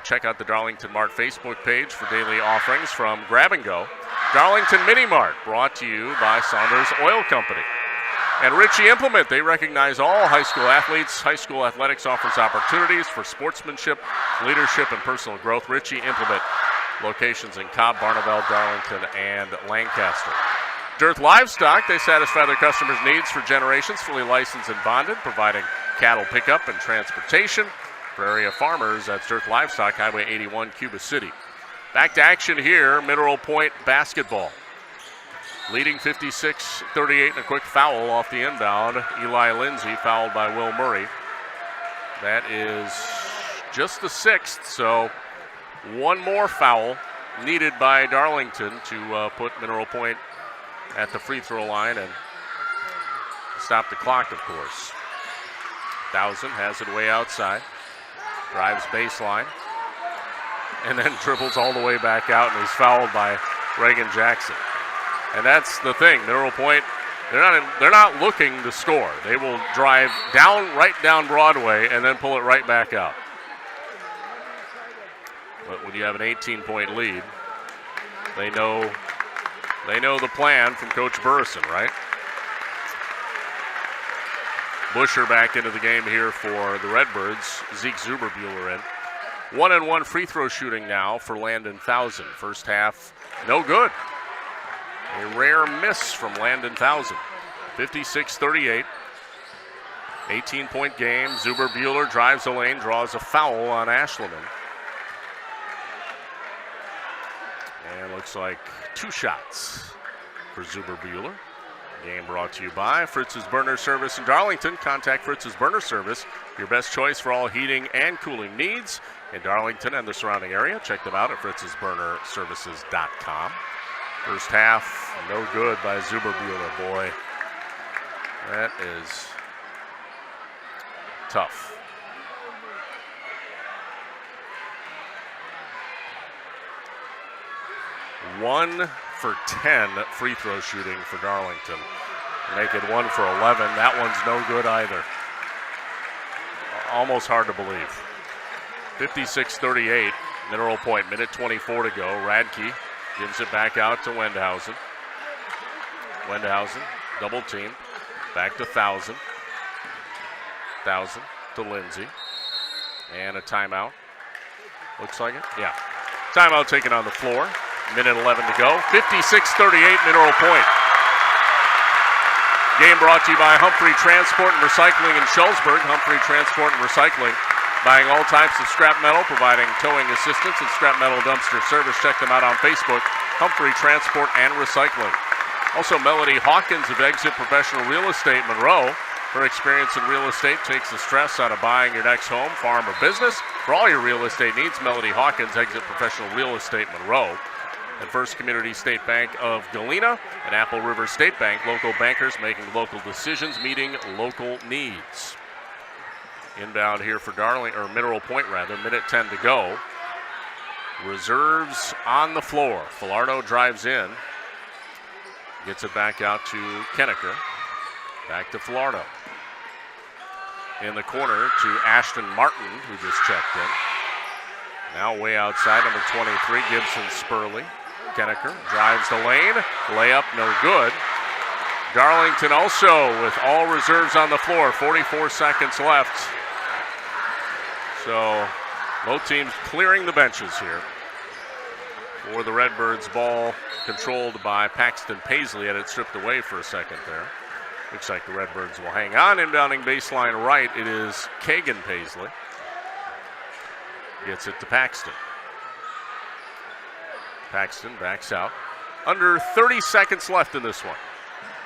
Check out the Darlington Mart Facebook page for daily offerings from Grab and Go. Darlington Mini Mart brought to you by Saunders Oil Company. And Ritchie Implement, they recognize all high school athletes. High school athletics offers opportunities for sportsmanship, leadership, and personal growth. Ritchie Implement, locations in Cobb, Barneveld, Darlington, and Lancaster. Dearth Livestock, they satisfy their customers' needs for generations, fully licensed and bonded, providing cattle pickup and transportation. For area farmers, that's Dearth Livestock, Highway 81, Cuba City. Back to action here, Mineral Point basketball. Leading 56-38 and a quick foul off the inbound. Eli Lindsay fouled by Will Murray. That is just the 6th, so one more foul needed by Darlington to put Mineral Point at the free throw line and stop the clock, of course. Towson has it way outside. Drives baseline. And then dribbles all the way back out, and he's fouled by Reagan Jackson. And that's the thing. Mineral Point, they're not looking to score. They will drive right down Broadway and then pull it right back out. But when you have an 18-point lead, they know the plan from Coach Burrison, right? Busher back into the game here for the Redbirds. Zeke Zuberbuehler in. 1-and-1 free throw shooting now for Landon Towson. First half, no good. A rare miss from Landon Towson. 56-38. 18-point game. Zuberbuehler drives the lane, draws a foul on Ashleman. And looks like 2 shots for Zuberbuehler. Game brought to you by Fritz's Burner Service in Darlington. Contact Fritz's Burner Service, your best choice for all heating and cooling needs in Darlington and the surrounding area. Check them out at fritzsburnerservices.com. First half, no good by Zuberbuehler. Boy, that is tough. One for 10 free throw shooting for Darlington. Make it 1 for 11. That one's no good either. Almost hard to believe. 56-38, Mineral Point, minute 24 to go. Radke gives it back out to Wendhausen. Wendhausen, double team. Back to Towson. Towson to Lindsay. And a timeout. Looks like it. Yeah. Timeout taken on the floor. Minute 11 to go. 56-38, Mineral Point. Game brought to you by Humphrey Transport and Recycling in Schulzburg. Humphrey Transport and Recycling, buying all types of scrap metal, providing towing assistance and scrap metal dumpster service. Check them out on Facebook, Humphrey Transport and Recycling. Also, Melody Hawkins of Exit Professional Real Estate Monroe. Her experience in real estate takes the stress out of buying your next home, farm, or business. For all your real estate needs, Melody Hawkins, Exit Professional Real Estate Monroe. And First Community State Bank of Galena and Apple River State Bank, local bankers making local decisions, meeting local needs. Inbound here for Mineral Point rather, minute 10 to go. Reserves on the floor. Falardo drives in. Gets it back out to Kennecker. Back to Falardo. In the corner to Ashton Martin, who just checked in. Now way outside, number 23, Gibson Spurley. Kennecker drives the lane. Layup, no good. Darlington also with all reserves on the floor. 44 seconds left. So both teams clearing the benches here. For the Redbirds, ball controlled by Paxton Paisley. Had it stripped away for a second there. Looks like the Redbirds will hang on. Inbounding baseline right, it is Kagan Paisley. Gets it to Paxton. Paxton backs out. Under 30 seconds left in this one.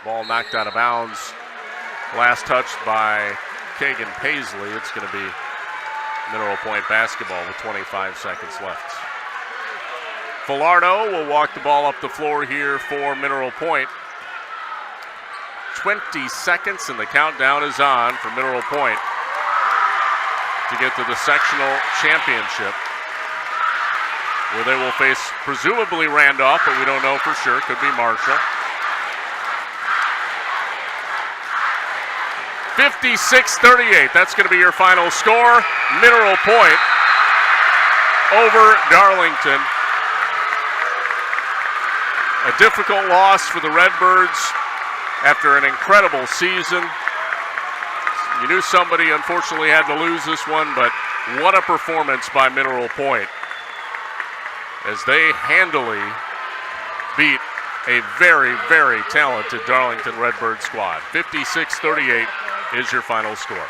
Ball knocked out of bounds. Last touched by Kagan Paisley. It's going to be Mineral Point basketball with 25 seconds left. Falardo will walk the ball up the floor here for Mineral Point. 20 seconds, and the countdown is on for Mineral Point to get to the sectional championship, where they will face presumably Randolph, but we don't know for sure. Could be Marshall. 56-38. That's going to be your final score. Mineral Point over Darlington. A difficult loss for the Redbirds after an incredible season. You knew somebody unfortunately had to lose this one, but what a performance by Mineral Point as they handily beat a very, very talented Darlington Redbird squad. 56-38 is your final score.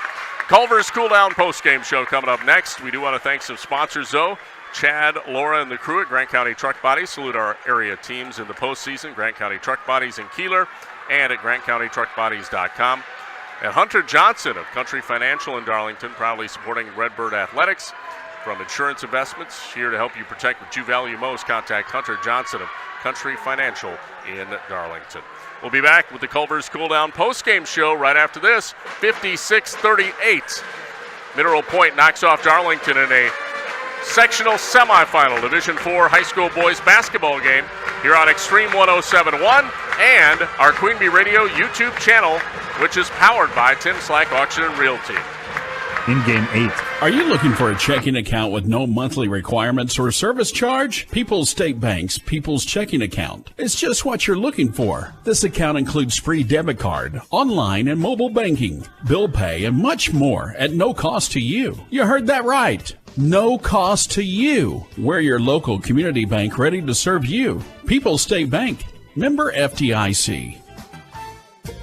Culver's Cool Down postgame show coming up next. We do want to thank some sponsors, though. Chad, Laura, and the crew at Grant County Truck Bodies. Salute our area teams in the postseason. Grant County Truck Bodies in Keeler and at GrantCountyTruckBodies.com. And Hunter Johnson of Country Financial in Darlington, proudly supporting Redbird Athletics. From insurance investments, here to help you protect what you value most, contact Hunter Johnson of Country Financial in Darlington. We'll be back with the Culver's Cool Down postgame show right after this. 56-38. Mineral Point knocks off Darlington in a sectional semifinal Division IV high school boys basketball game here on Extreme 107.1 and our Queen Bee Radio YouTube channel, which is powered by Tim Slack Auction and Realty. In Game 8. Are you looking for a checking account with no monthly requirements or service charge? People's State Bank's People's Checking Account. It's just what you're looking for. This account includes free debit card, online and mobile banking, bill pay, and much more at no cost to you. You heard that right. No cost to you. We're your local community bank ready to serve you. People's State Bank. Member FDIC.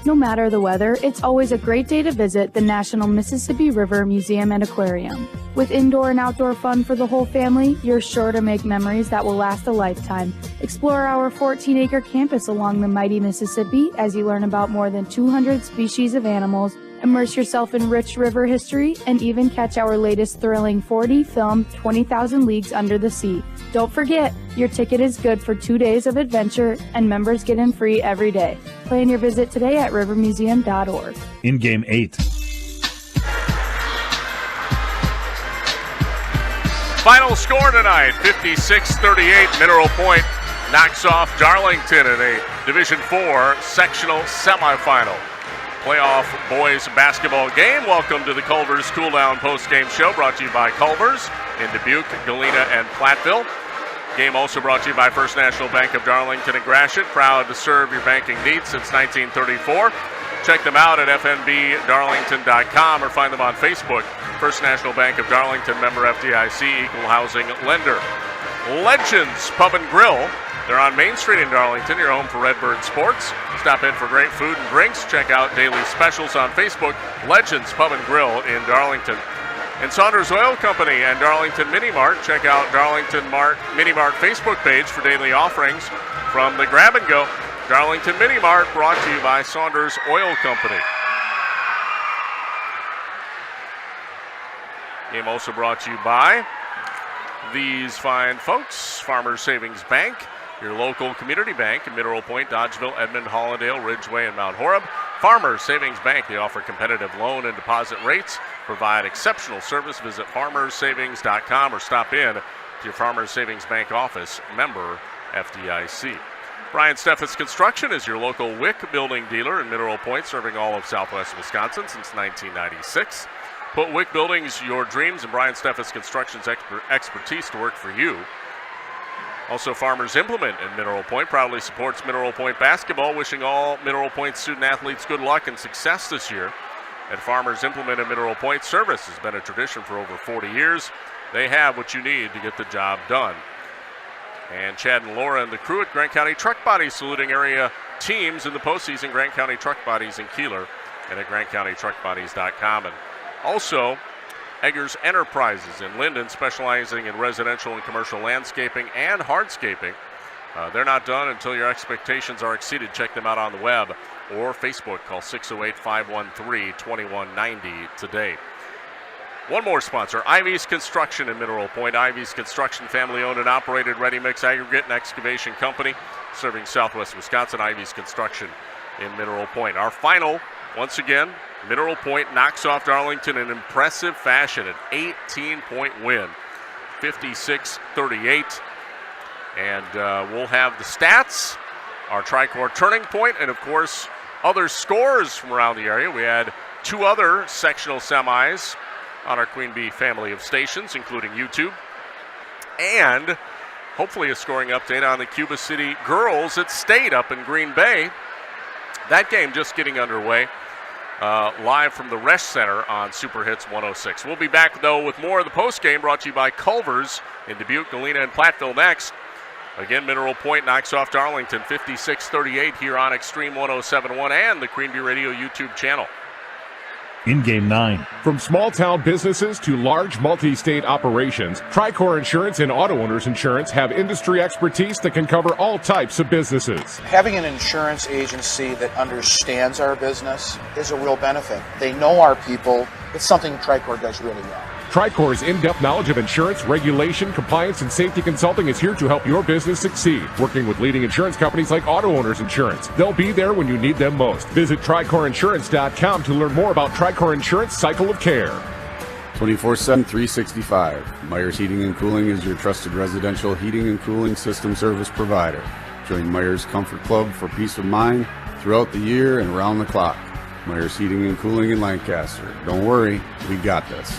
No matter the weather, it's always a great day to visit the National Mississippi River Museum and Aquarium. With indoor and outdoor fun for the whole family, you're sure to make memories that will last a lifetime. Explore our 14-acre campus along the mighty Mississippi as you learn about more than 200 species of animals, immerse yourself in rich river history, and even catch our latest thrilling 4D film, 20,000 Leagues Under the Sea. Don't forget, your ticket is good for 2 days of adventure, and members get in free every day. Plan your visit today at rivermuseum.org. In Game 8. Final score tonight, 56-38. Mineral Point knocks off Darlington in a Division IV sectional semifinal playoff boys basketball game. Welcome to the Culver's Cool Down postgame show, brought to you by Culver's in Dubuque, Galena, and Platteville. Game also brought to you by First National Bank of Darlington and Gratiot, proud to serve your banking needs since 1934. Check them out at fnbdarlington.com or find them on Facebook. First National Bank of Darlington, member FDIC, equal housing lender. Legends Pub and Grill. They're on Main Street in Darlington, your home for Redbird sports. Stop in for great food and drinks. Check out daily specials on Facebook. Legends Pub and Grill in Darlington. And Saunders Oil Company and Darlington Mini Mart. Check out Darlington Mini Mart Facebook page for daily offerings from the Grab and Go. Darlington Mini Mart brought to you by Saunders Oil Company. Game also brought to you by these fine folks. Farmers Savings Bank, your local community bank in Mineral Point, Dodgeville, Edmond, Hollandale, Ridgeway, and Mount Horeb. Farmers Savings Bank, they offer competitive loan and deposit rates, provide exceptional service. Visit farmersavings.com or stop in to your Farmers Savings Bank office, member FDIC. Brian Steffes Construction is your local WIC building dealer in Mineral Point, serving all of Southwest Wisconsin since 1996. Put WIC Buildings, your dreams, and Brian Steffes Construction's expertise to work for you. Also, Farmers Implement in Mineral Point proudly supports Mineral Point basketball, wishing all Mineral Point student athletes good luck and success this year. At Farmers Implement in Mineral Point, service has been a tradition for over 40 years. They have what you need to get the job done. And Chad and Laura and the crew at Grant County Truck Bodies, saluting area teams in the postseason. Grant County Truck Bodies in Keeler and at GrantCountyTruckBodies.com. And also, Eggers Enterprises in Linden, specializing in residential and commercial landscaping and hardscaping. They're not done until your expectations are exceeded. Check them out on the web or Facebook. Call 608-513-2190 today. One more sponsor, Ivy's Construction in Mineral Point. Ivy's Construction, family-owned and operated ready-mix aggregate and excavation company serving Southwest Wisconsin. Ivy's Construction in Mineral Point. Our final, once again, Mineral Point knocks off Darlington in impressive fashion, an 18-point win, 56-38. And we'll have the stats, our Tricor turning point, and of course, other scores from around the area. We had 2 other sectional semis on our Queen Bee family of stations, including YouTube. And hopefully a scoring update on the Cuba City girls at State up in Green Bay. That game just getting underway. Live from the Resch Center on Super Hits 106. We'll be back, though, with more of the postgame brought to you by Culver's in Dubuque, Galena, and Platteville next. Again, Mineral Point knocks off Darlington 56-38 here on Extreme 107.1 and the Queen Bee Radio YouTube channel. In Game 9. From small-town businesses to large multi-state operations, Tricor Insurance and Auto Owners Insurance have industry expertise that can cover all types of businesses. Having an insurance agency that understands our business is a real benefit. They know our people. It's something Tricor does really well. Tricor's in-depth knowledge of insurance, regulation, compliance, and safety consulting is here to help your business succeed. Working with leading insurance companies like Auto Owners Insurance. They'll be there when you need them most. Visit TricorInsurance.com to learn more about Tricor Insurance Cycle of Care. 24/7, 365. Myers Heating and Cooling is your trusted residential heating and cooling system service provider. Join Myers Comfort Club for peace of mind throughout the year and around the clock. Myers Heating and Cooling in Lancaster. Don't worry, we got this.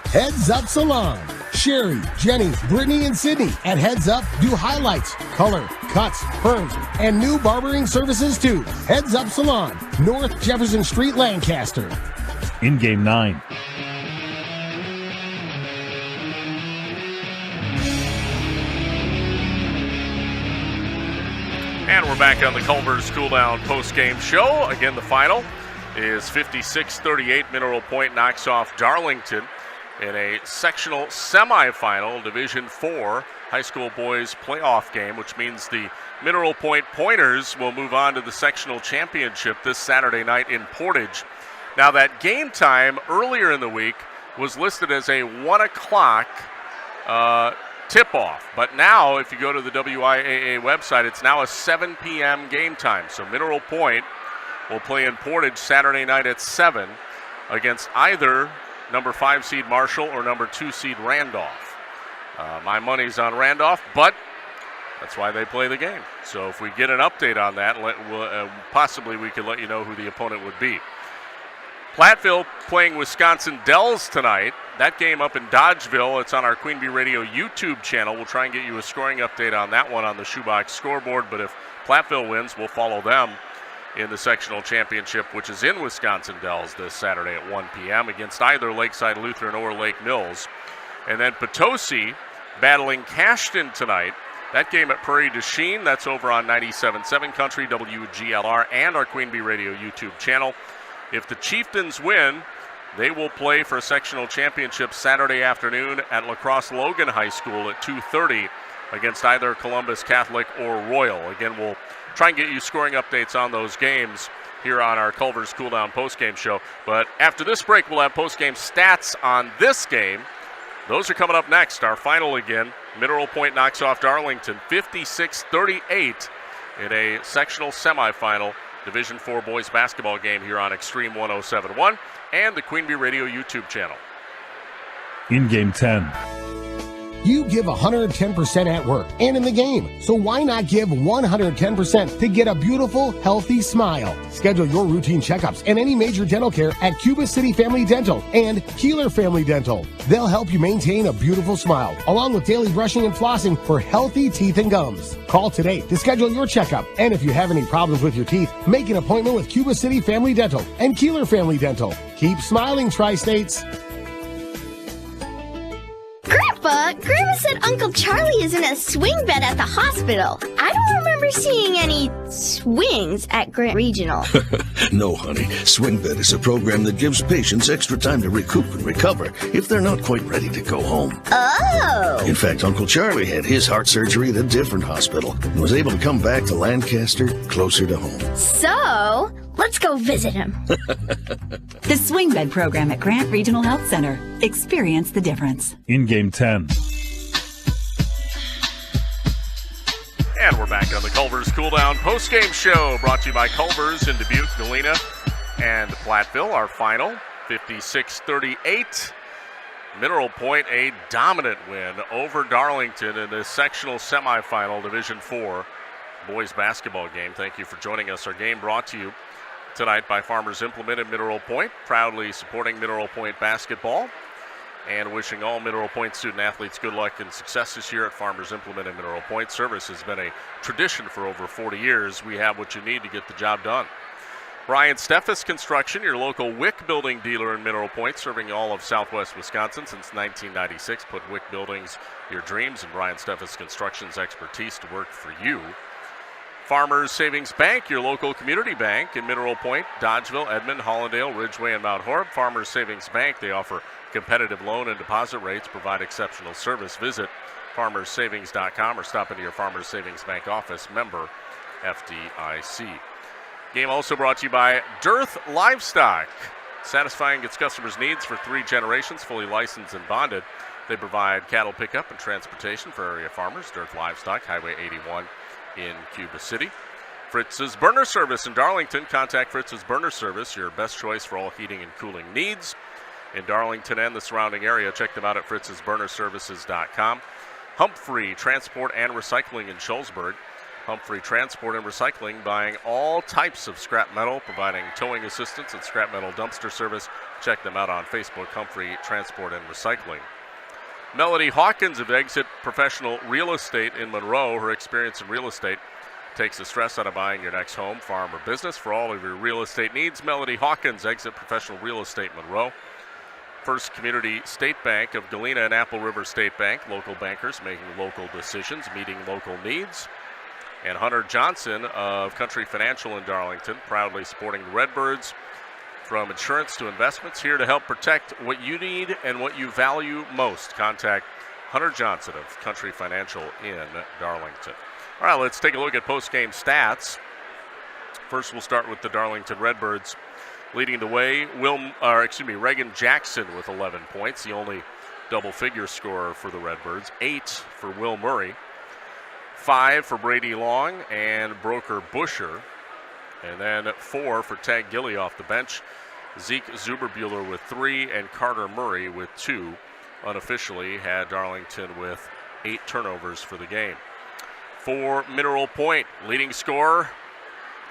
Heads Up Salon. Sherry, Jenny, Brittany, and Sydney at Heads Up do highlights, color, cuts, perms, and new barbering services too. Heads Up Salon, North Jefferson Street, Lancaster. In Game 9. And we're back on the Culver's Cool Down post-game show. Again, the final is 56-38. Mineral Point knocks off Darlington in a sectional semifinal Division IV high school boys playoff game, which means the Mineral Point Pointers will move on to the sectional championship this Saturday night in Portage. Now, that game time earlier in the week was listed as a 1 o'clock tip-off, but now if you go to the WIAA website, it's now a 7 p.m. game time. So Mineral Point will play in Portage Saturday night at 7 against either number 5 seed Marshall or number 2 seed Randolph. My money's on Randolph, but that's why they play the game. So if we get an update on that, possibly we could let you know who the opponent would be. Platteville playing Wisconsin Dells tonight. That game up in Dodgeville. It's on our Queen Bee Radio YouTube channel. We'll try and get you a scoring update on that one on the Shoebox scoreboard, but if Platteville wins, we'll follow them in the sectional championship, which is in Wisconsin Dells this Saturday at 1 p.m. against either Lakeside Lutheran or Lake Mills. And then Potosi battling Cashton tonight. That game at Prairie du Chien, that's over on 97.7 Country, WGLR, and our Queen Bee Radio YouTube channel. If the Chieftains win, they will play for a sectional championship Saturday afternoon at La Crosse Logan High School at 2:30 against either Columbus Catholic or Royal. Again, we'll try and get you scoring updates on those games here on our Culver's Cool Down postgame show. But after this break, we'll have postgame stats on this game. Those are coming up next. Our final again, Mineral Point knocks off Darlington 56-38 in a sectional semifinal Division IV boys basketball game here on Extreme 107.1 and the Queen Bee Radio YouTube channel. In Game 10. You give 110% at work and in the game, so why not give 110% to get a beautiful, healthy smile? Schedule your routine checkups and any major dental care at Cuba City Family Dental and Keeler Family Dental. They'll help you maintain a beautiful smile, along with daily brushing and flossing for healthy teeth and gums. Call today to schedule your checkup, and if you have any problems with your teeth, make an appointment with Cuba City Family Dental and Keeler Family Dental. Keep smiling, Tri-States. Grandma said Uncle Charlie is in a swing bed at the hospital. I don't remember seeing any swings at Grant Regional. No, honey. Swing bed is a program that gives patients extra time to recoup and recover if they're not quite ready to go home. Oh! In fact, Uncle Charlie had his heart surgery at a different hospital and was able to come back to Lancaster, closer to home. So, let's go visit him. The Swing Bed program at Grant Regional Health Center. Experience the difference. In Game 10. And we're back on the Culver's Cool Down postgame show, brought to you by Culver's in Dubuque, Galena, and Platteville. Our final, 56-38. Mineral Point, a dominant win over Darlington in the sectional semifinal Division IV boys basketball game. Thank you for joining us. Our game brought to you tonight by Farmers Implement in Mineral Point, proudly supporting Mineral Point basketball and wishing all Mineral Point student athletes good luck and success this year at Farmers Implement in Mineral Point. Service has been a tradition for over 40 years. We have what you need to get the job done. Brian Steffes Construction, your local WIC building dealer in Mineral Point, serving all of southwest Wisconsin since 1996. Put WIC Buildings, your dreams, and Brian Steffes Construction's expertise to work for you. Farmers Savings Bank, your local community bank in Mineral Point, Dodgeville, Edmond, Hollandale, Ridgeway, and Mount Horeb. Farmers Savings Bank, they offer competitive loan and deposit rates, provide exceptional service. Visit farmerssavings.com or stop into your Farmers Savings Bank office, member FDIC. Game also brought to you by Dearth Livestock, satisfying its customers' needs for 3 generations, fully licensed and bonded. They provide cattle pickup and transportation for area farmers. Dearth Livestock, Highway 81 in Cuba City. Fritz's Burner Service in Darlington. Contact Fritz's Burner Service, your best choice for all heating and cooling needs in Darlington and the surrounding area. Check them out at fritzsburnerservices.com. Humphrey Transport and Recycling in Shullsburg. Humphrey Transport and Recycling, buying all types of scrap metal, providing towing assistance and scrap metal dumpster service. Check them out on Facebook, Humphrey Transport and Recycling. Melody Hawkins of Exit Professional Real Estate in Monroe. Her experience in real estate takes the stress out of buying your next home, farm, or business. For all of your real estate needs, Melody Hawkins, Exit Professional Real Estate Monroe. First Community State Bank of Galena and Apple River State Bank. Local bankers making local decisions, meeting local needs. And Hunter Johnson of Country Financial in Darlington, proudly supporting the Redbirds. From insurance to investments, here to help protect what you need and what you value most. Contact Hunter Johnson of Country Financial in Darlington. All right, let's take a look at post-game stats. First, we'll start with the Darlington Redbirds. Leading the way, Reagan Jackson with 11 points, the only double-figure scorer for the Redbirds. 8 for Will Murray. 5 for Brady Long and Broker Busher. And then 4 for Tag Gilly off the bench. Zeke Zuberbuehler with 3 and Carter Murray with 2. Unofficially had Darlington with 8 turnovers for the game. For Mineral Point, leading scorer,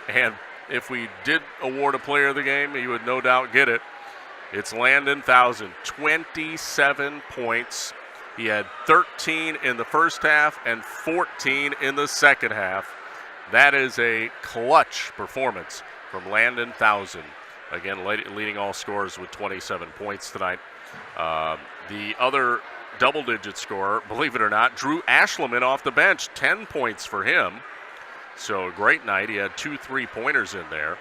and if we did award a player of the game, you would no doubt get it. It's Landon Thousand, 27 points. He had 13 in the first half and 14 in the second half. That is a clutch performance from Landon Thousand. Again, leading all scorers with 27 points tonight. The other double-digit scorer, believe it or not, Drew Ashleman off the bench, 10 points for him. So a great night. He had 2 3-pointers in there.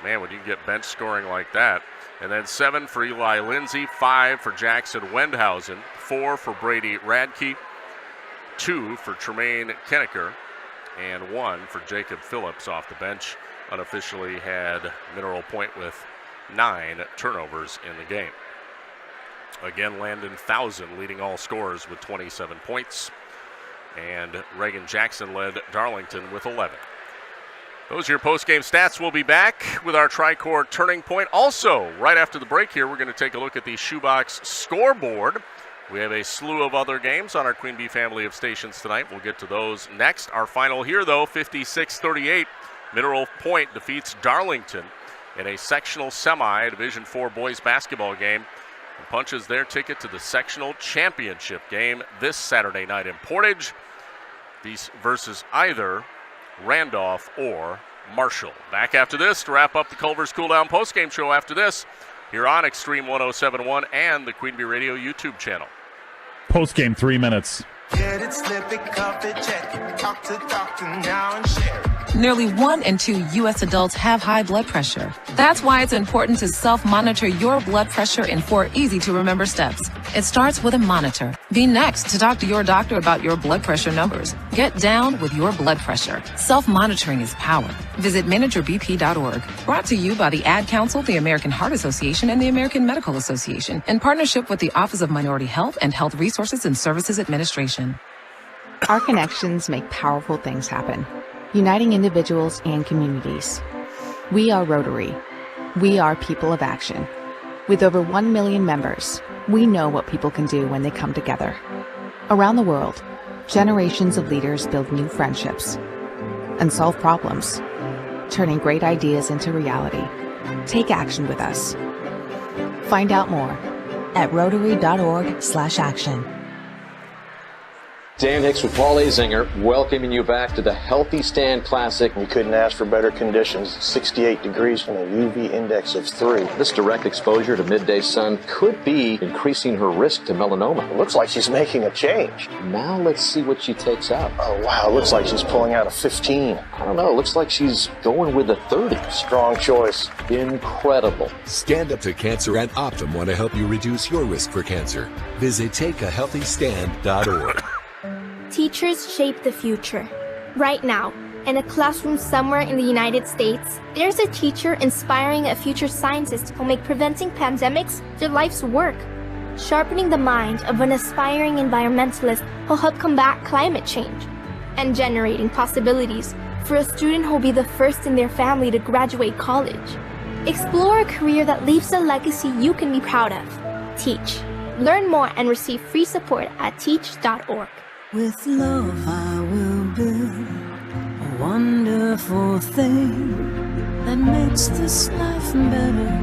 Man, when you can get bench scoring like that. And then 7 for Eli Lindsay, 5 for Jackson Wendhausen, 4 for Brady Radke, 2 for Tremaine Kennecker, and 1 for Jacob Phillips off the bench. Unofficially had Mineral Point with 9 turnovers in the game. Again, Landon Thousand leading all scorers with 27 points. And Reagan Jackson led Darlington with 11. Those are your post-game stats. We'll be back with our Tricor Turning Point. Also, right after the break here, we're going to take a look at the Shoebox scoreboard. We have a slew of other games on our Queen Bee family of stations tonight. We'll get to those next. Our final here, though, 56-38. Mineral Point defeats Darlington in a sectional semi Division IV boys basketball game and punches their ticket to the sectional championship game this Saturday night in Portage. These versus either Randolph or Marshall. Back after this to wrap up the Culver's Cool Down postgame show after this here on Extreme 107.1 and the Queen Bee Radio YouTube channel. Postgame 3 minutes. Get it, slip it, cuff it, check it, talk to doctor now and share it. Nearly 1 in 2 U.S. adults have high blood pressure. That's why it's important to self-monitor your blood pressure in 4 easy-to-remember steps. It starts with a monitor. Be next to talk to your doctor about your blood pressure numbers. Get down with your blood pressure. Self-monitoring is power. Visit managerbp.org. Brought to you by the Ad Council, the American Heart Association, and the American Medical Association, in partnership with the Office of Minority Health and Health Resources and Services Administration. Our connections make powerful things happen, uniting individuals and communities. We are Rotary. We are people of action. With over 1 million members, we know what people can do when they come together. Around the world, generations of leaders build new friendships and solve problems, turning great ideas into reality. Take action with us. Find out more at Rotary.org/action. Dan Hicks with Paul Azinger, welcoming you back to the Healthy Stand Classic. We couldn't ask for better conditions. 68 degrees and a UV index of 3. This direct exposure to midday sun could be increasing her risk to melanoma. It looks like she's making a change. Now let's see what she takes out. Oh, wow. Looks like she's pulling out a 15. I don't know. Looks like she's going with a 30. Strong choice. Incredible. Stand Up to Cancer and Optum want to help you reduce your risk for cancer. Visit takeahealthystand.org. Teachers shape the future. Right now, in a classroom somewhere in the United States, there's a teacher inspiring a future scientist who'll make preventing pandemics their life's work. Sharpening the mind of an aspiring environmentalist who'll help combat climate change. And generating possibilities for a student who'll be the first in their family to graduate college. Explore a career that leaves a legacy you can be proud of. Teach. Learn more and receive free support at teach.org. With love I will build a wonderful thing that makes this life better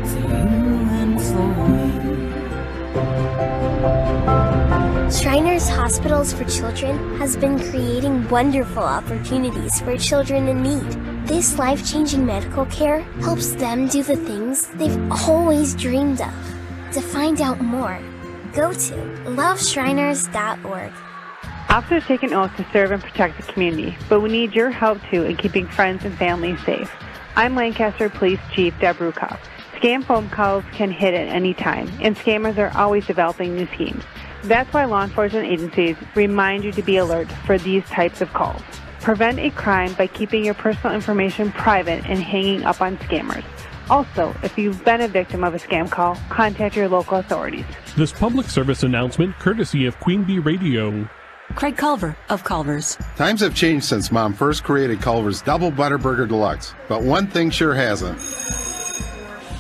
for you and for me. Shriners Hospitals for Children has been creating wonderful opportunities for children in need. This life-changing medical care helps them do the things they've always dreamed of. To find out more, go to loveshriners.org. Officers take an oath to serve and protect the community, but we need your help too in keeping friends and families safe. I'm Lancaster Police Chief Deb Rukoff. Scam phone calls can hit at any time, and scammers are always developing new schemes. That's why law enforcement agencies remind you to be alert for these types of calls. Prevent a crime by keeping your personal information private and hanging up on scammers. Also, if you've been a victim of a scam call, contact your local authorities. This public service announcement courtesy of Queen Bee Radio. Craig Culver of Culver's. Times have changed since Mom first created Culver's Double Butter Burger Deluxe, but one thing sure hasn't.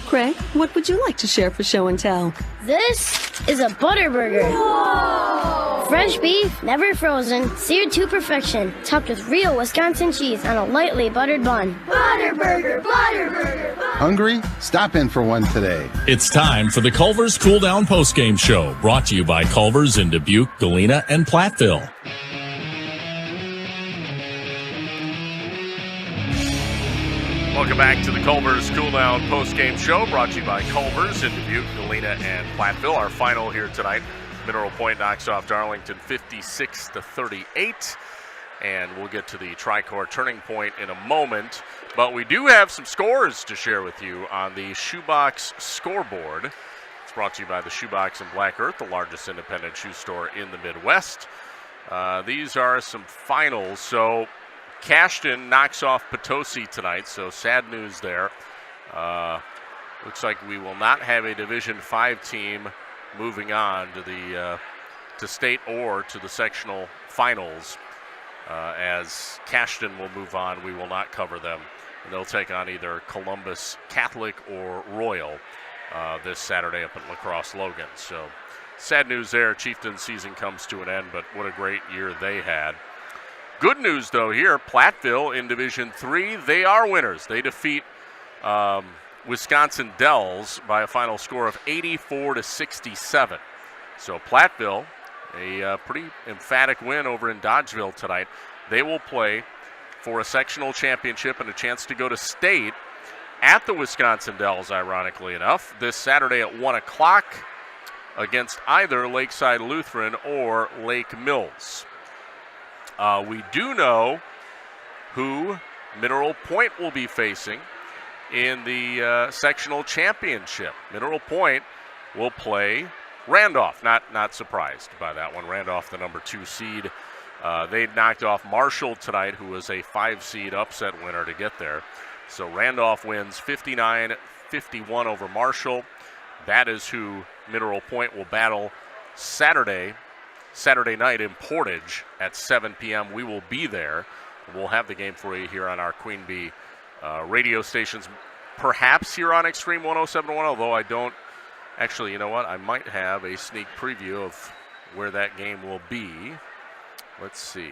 Craig, what would you like to share for show and tell? This is a butter burger. Whoa! Fresh beef, never frozen, seared to perfection, topped with real Wisconsin cheese on a lightly buttered bun. Butter burger, butter burger, butter. Hungry? Stop in for one today. It's time for the Culver's Cool Down Postgame Show, brought to you by Culver's in Dubuque, Galena, and Platteville. Welcome back to the Culver's Cool Down Postgame Show, brought to you by Culver's in Dubuque, Galena, and Platteville. Our final here tonight, Mineral Point knocks off Darlington 56-38, and we'll get to the Tricor turning point in a moment. But we do have some scores to share with you on the Shoebox scoreboard. It's brought to you by the Shoebox in Black Earth, the largest independent shoe store in the Midwest. These are some finals. So Cashton knocks off Potosi tonight, so sad news there. Looks like we will not have a Division V team moving on to the to state or to the sectional finals. As Cashton will move on, we will not cover them. And they'll take on either Columbus Catholic or Royal this Saturday up at La Crosse Logan. So sad news there. Chieftain's season comes to an end, but what a great year they had. Good news, though, here, Platteville in Division III, they are winners. They defeat Wisconsin Dells by a final score of 84-67. So Platteville, a pretty emphatic win over in Dodgeville tonight. They will play for a sectional championship and a chance to go to state at the Wisconsin Dells, ironically enough, this Saturday at 1 o'clock against either Lakeside Lutheran or Lake Mills. We do know who Mineral Point will be facing in the sectional championship. Mineral Point will play Randolph. Not surprised by that one. Randolph, the number 2 seed. They knocked off Marshall tonight, who was a 5 seed upset winner to get there. So Randolph wins 59-51 over Marshall. That is who Mineral Point will battle Saturday Saturday night in Portage at 7 p.m. We will be there. We'll have the game for you here on our Queen Bee radio stations, perhaps here on Extreme 107.1, although I don't. Actually, you know what? I might have a sneak preview of where that game will be. Let's see.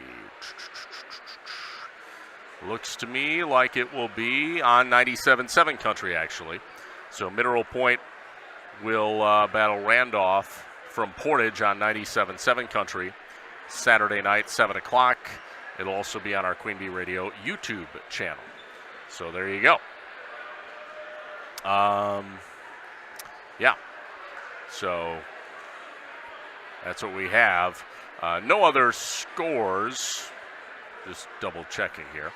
Looks to me like it will be on 97.7 Country, actually. So Mineral Point will battle Randolph from Portage on 97.7 Country Saturday night, 7 o'clock. It'll also be on our Queen Bee Radio YouTube channel. So there you go. Yeah. So that's what we have. No other scores. Just double checking here.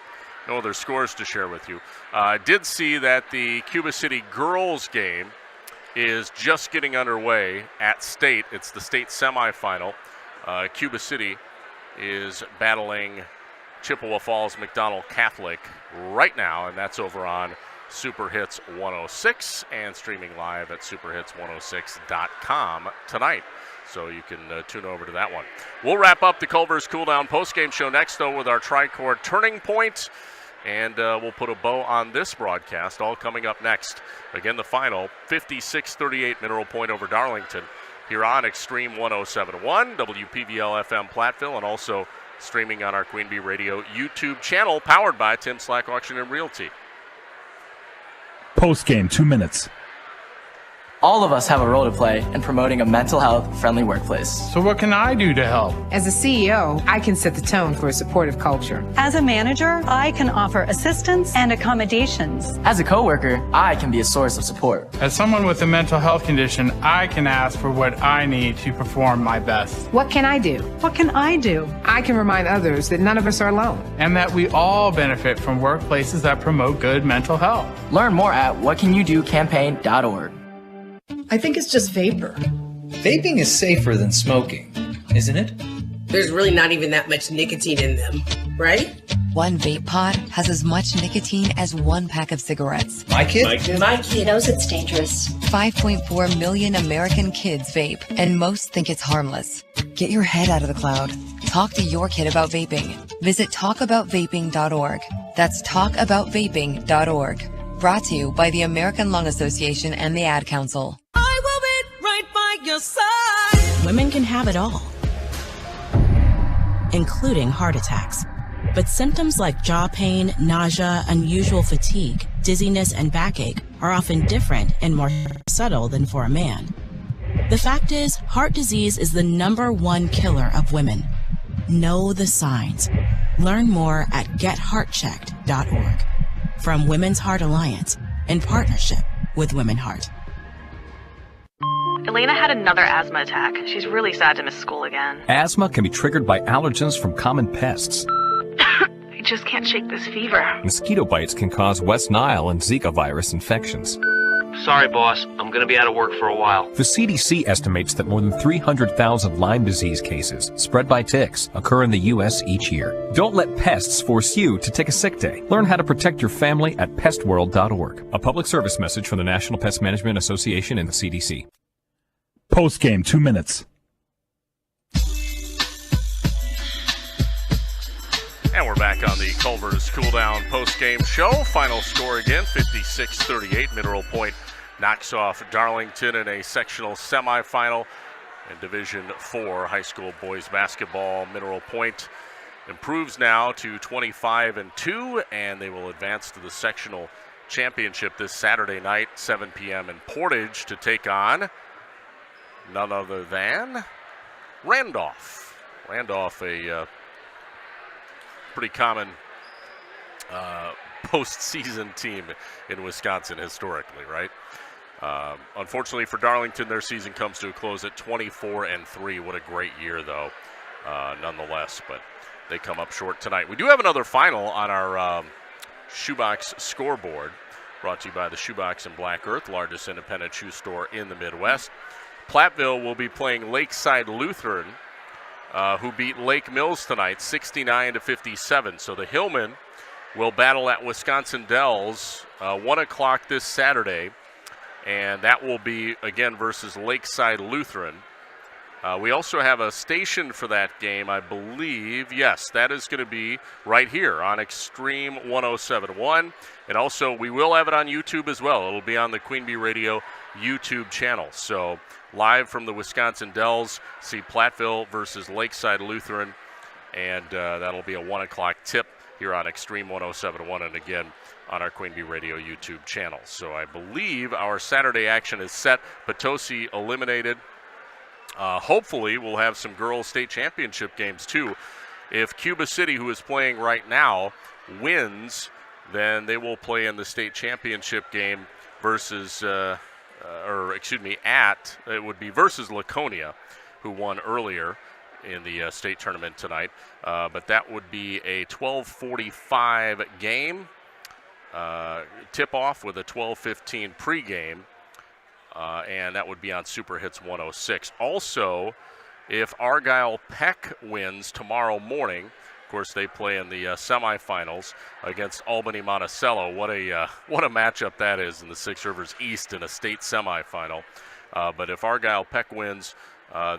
No other scores to share with you. I did see that the Cuba City girls game is just getting underway at state. It's the state semifinal. Cuba City is battling Chippewa Falls McDonald Catholic right now, and that's over on Super Hits 106 and streaming live at superhits106.com tonight. So you can tune over to that one. We'll wrap up the Culver's Cool Down postgame show next, though, with our Tri-Core Turning Point. And we'll put a bow on this broadcast, all coming up next. Again, the final, 56-38 Mineral Point over Darlington, here on Extreme 107.1, WPVL-FM Platteville, and also streaming on our Queen Bee Radio YouTube channel, powered by Tim Slack Auction and Realty. Postgame, 2 minutes. All of us have a role to play in promoting a mental health friendly workplace. So what can I do to help? As a CEO, I can set the tone for a supportive culture. As a manager, I can offer assistance and accommodations. As a coworker, I can be a source of support. As someone with a mental health condition, I can ask for what I need to perform my best. What can I do? What can I do? I can remind others that none of us are alone. And that we all benefit from workplaces that promote good mental health. Learn more at whatcanyoudocampaign.org. I think it's just vapor. Vaping is safer than smoking, isn't it? There's really not even that much nicotine in them, right? One vape pod has as much nicotine as one pack of cigarettes. My kid knows it's dangerous. 5.4 million American kids vape, and most think it's harmless. Get your head out of the cloud. Talk to your kid about vaping. Visit talkaboutvaping.org. That's talkaboutvaping.org. Brought to you by the American Lung Association and the Ad Council. I will be right by your side. Women can have it all, including heart attacks. But symptoms like jaw pain, nausea, unusual fatigue, dizziness, and backache are often different and more subtle than for a man. The fact is, heart disease is the #1 killer of women. Know the signs. Learn more at getheartchecked.org. From Women's Heart Alliance, in partnership with Women Heart. Elena had another asthma attack. She's really sad to miss school again. Asthma can be triggered by allergens from common pests. I just can't shake this fever. Mosquito bites can cause West Nile and Zika virus infections. Sorry, boss. I'm going to be out of work for a while. The CDC estimates that more than 300,000 Lyme disease cases spread by ticks occur in the U.S. each year. Don't let pests force you to take a sick day. Learn how to protect your family at pestworld.org. A public service message from the National Pest Management Association and the CDC. Postgame, 2 minutes. And we're back on the Culver's Cool Down post-game show. Final score again, 56-38. Mineral Point knocks off Darlington in a sectional semifinal in Division IV high school boys basketball. Mineral Point improves now to 25-2, and they will advance to the sectional championship this Saturday night, 7 p.m. in Portage, to take on none other than Randolph. Randolph, a pretty common postseason team in Wisconsin historically, right? Unfortunately for Darlington, their season comes to a close at 24-3. What a great year, though, nonetheless. But they come up short tonight. We do have another final on our Shoebox scoreboard, brought to you by the Shoebox in Black Earth, largest independent shoe store in the Midwest. Platteville will be playing Lakeside Lutheran, who beat Lake Mills tonight, 69-57. So the Hillmen will battle at Wisconsin Dells, 1 o'clock this Saturday, and that will be, again, versus Lakeside Lutheran. We also have a station for that game, I believe. Yes, that is going to be right here on Extreme 107.1. And also, we will have it on YouTube as well. It'll be on the Queen Bee Radio YouTube channel. So, live from the Wisconsin Dells, see Platteville versus Lakeside Lutheran. And that'll be a 1 o'clock tip here on Extreme 107.1. And again, on our Queen Bee Radio YouTube channel. So, I believe our Saturday action is set. Potosi eliminated. Hopefully, we'll have some girls' state championship games, too. If Cuba City, who is playing right now, wins, then they will play in the state championship game versus, it would be versus Laconia, who won earlier in the state tournament tonight. But that would be a 12:45 game, tip-off with a 12:15 pregame. And that would be on Super Hits 106. Also, if Argyle Peck wins tomorrow morning, of course they play in the semifinals against Albany Monticello. What a matchup that is in the Six Rivers East in a state semifinal. But if Argyle Peck wins,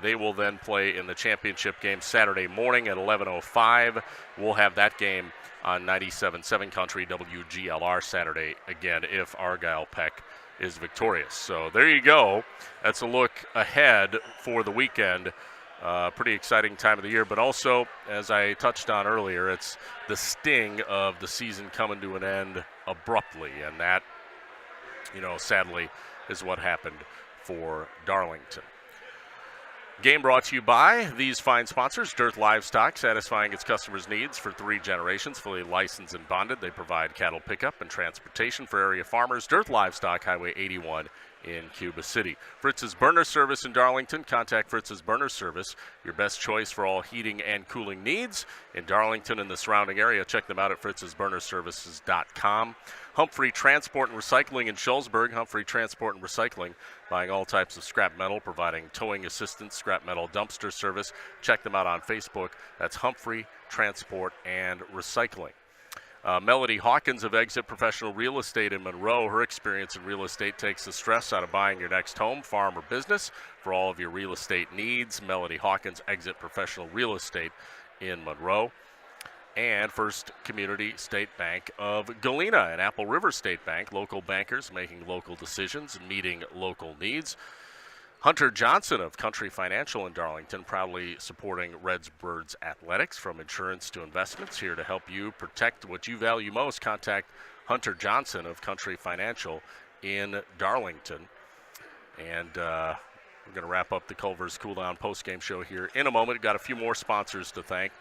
they will then play in the championship game Saturday morning at 11:05. We'll have that game on 97.7 Country WGLR Saturday again if Argyle Peck is victorious. So there you go. That's a look ahead for the weekend. Pretty exciting time of the year, but also, as I touched on earlier, it's the sting of the season coming to an end abruptly, and that, sadly, is what happened for Darlington. Game brought to you by these fine sponsors: Dearth Livestock, satisfying its customers' needs for 3 generations. Fully licensed and bonded, they provide cattle pickup and transportation for area farmers. Dearth Livestock, Highway 81 in Cuba City. Fritz's Burner Service in Darlington. Contact Fritz's Burner Service, your best choice for all heating and cooling needs in Darlington and the surrounding area. Check them out at fritzsburnerservices.com. Humphrey Transport and Recycling in Shullsburg. Humphrey Transport and Recycling, buying all types of scrap metal, providing towing assistance, scrap metal dumpster service. Check them out on Facebook. That's Humphrey Transport and Recycling. Melody Hawkins of Exit Professional Real Estate in Monroe. Her experience in real estate takes the stress out of buying your next home, farm, or business. For all of your real estate needs, Melody Hawkins, Exit Professional Real Estate in Monroe. And First Community State Bank of Galena and Apple River State Bank. Local bankers making local decisions, meeting local needs. Hunter Johnson of Country Financial in Darlington, proudly supporting Reds Birds athletics, from insurance to investments, here to help you protect what you value most. Contact Hunter Johnson of Country Financial in Darlington. And we're going to wrap up the Culver's Cool Down postgame show here in a moment. Got a few more sponsors to thank.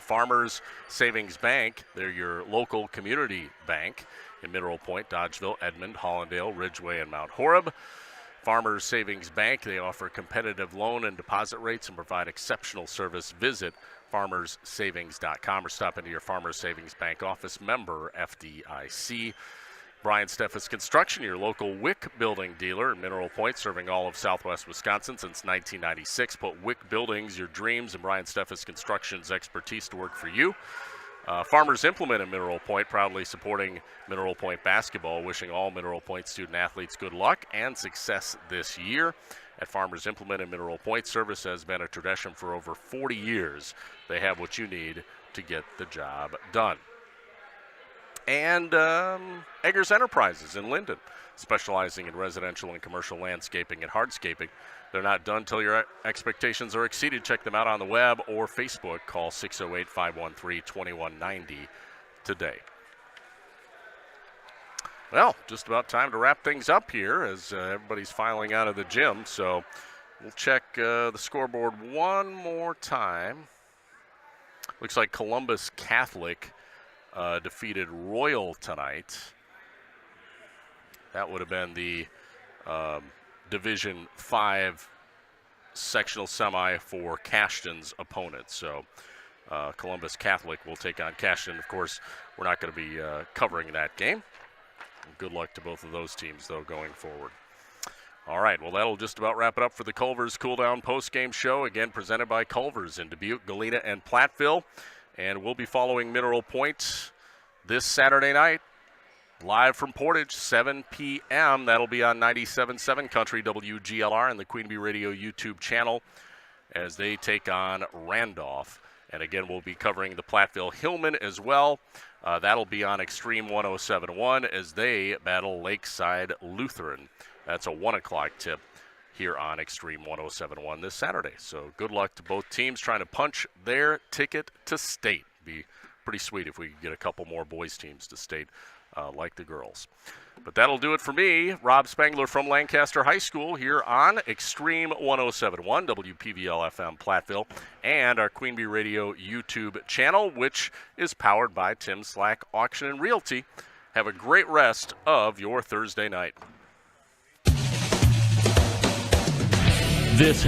Farmers Savings Bank, they're your local community bank in Mineral Point, Dodgeville, Edmond, Hollandale, Ridgeway, and Mount Horeb. Farmers Savings Bank, they offer competitive loan and deposit rates and provide exceptional service. Visit farmerssavings.com or stop into your Farmers Savings Bank office. Member FDIC. Brian Steffes Construction, your local WIC building dealer in Mineral Point, serving all of Southwest Wisconsin since 1996. Put WIC Buildings, your dreams, and Brian Steffes Construction's expertise to work for you. Farmers Implement in Mineral Point, proudly supporting Mineral Point basketball, wishing all Mineral Point student athletes good luck and success this year. At Farmers Implement in Mineral Point, service has been a tradition for over 40 years. They have what you need to get the job done. And Eggers Enterprises in Linden, specializing in residential and commercial landscaping and hardscaping. They're not done till your expectations are exceeded. Check them out on the web or Facebook. Call 608-513-2190 today. Well, just about time to wrap things up here as everybody's filing out of the gym. So we'll check the scoreboard one more time. Looks like Columbus Catholic defeated Royal tonight. That would have been the Division 5 sectional semi for Cashton's opponent. So Columbus Catholic will take on Cashton. Of course, we're not going to be covering that game. Good luck to both of those teams, though, going forward. All right, well, that'll just about wrap it up for the Culver's Cool Down post-game show, again presented by Culver's in Dubuque, Galena, and Platteville. And we'll be following Mineral Point this Saturday night live from Portage, 7 p.m. That'll be on 97.7 Country WGLR and the Queen Bee Radio YouTube channel as they take on Randolph. And again, we'll be covering the Platteville Hillman as well. That'll be on Extreme 107.1 as they battle Lakeside Lutheran. That's a 1 o'clock tip here on Extreme 107.1 this Saturday. So good luck to both teams trying to punch their ticket to state. Be pretty sweet if we could get a couple more boys teams to state like the girls. But that'll do it for me, Rob Spangler from Lancaster High School here on Extreme 107.1 WPVL-FM Platteville and our Queen Bee Radio YouTube channel, which is powered by Tim Slack Auction and Realty. Have a great rest of your Thursday night. This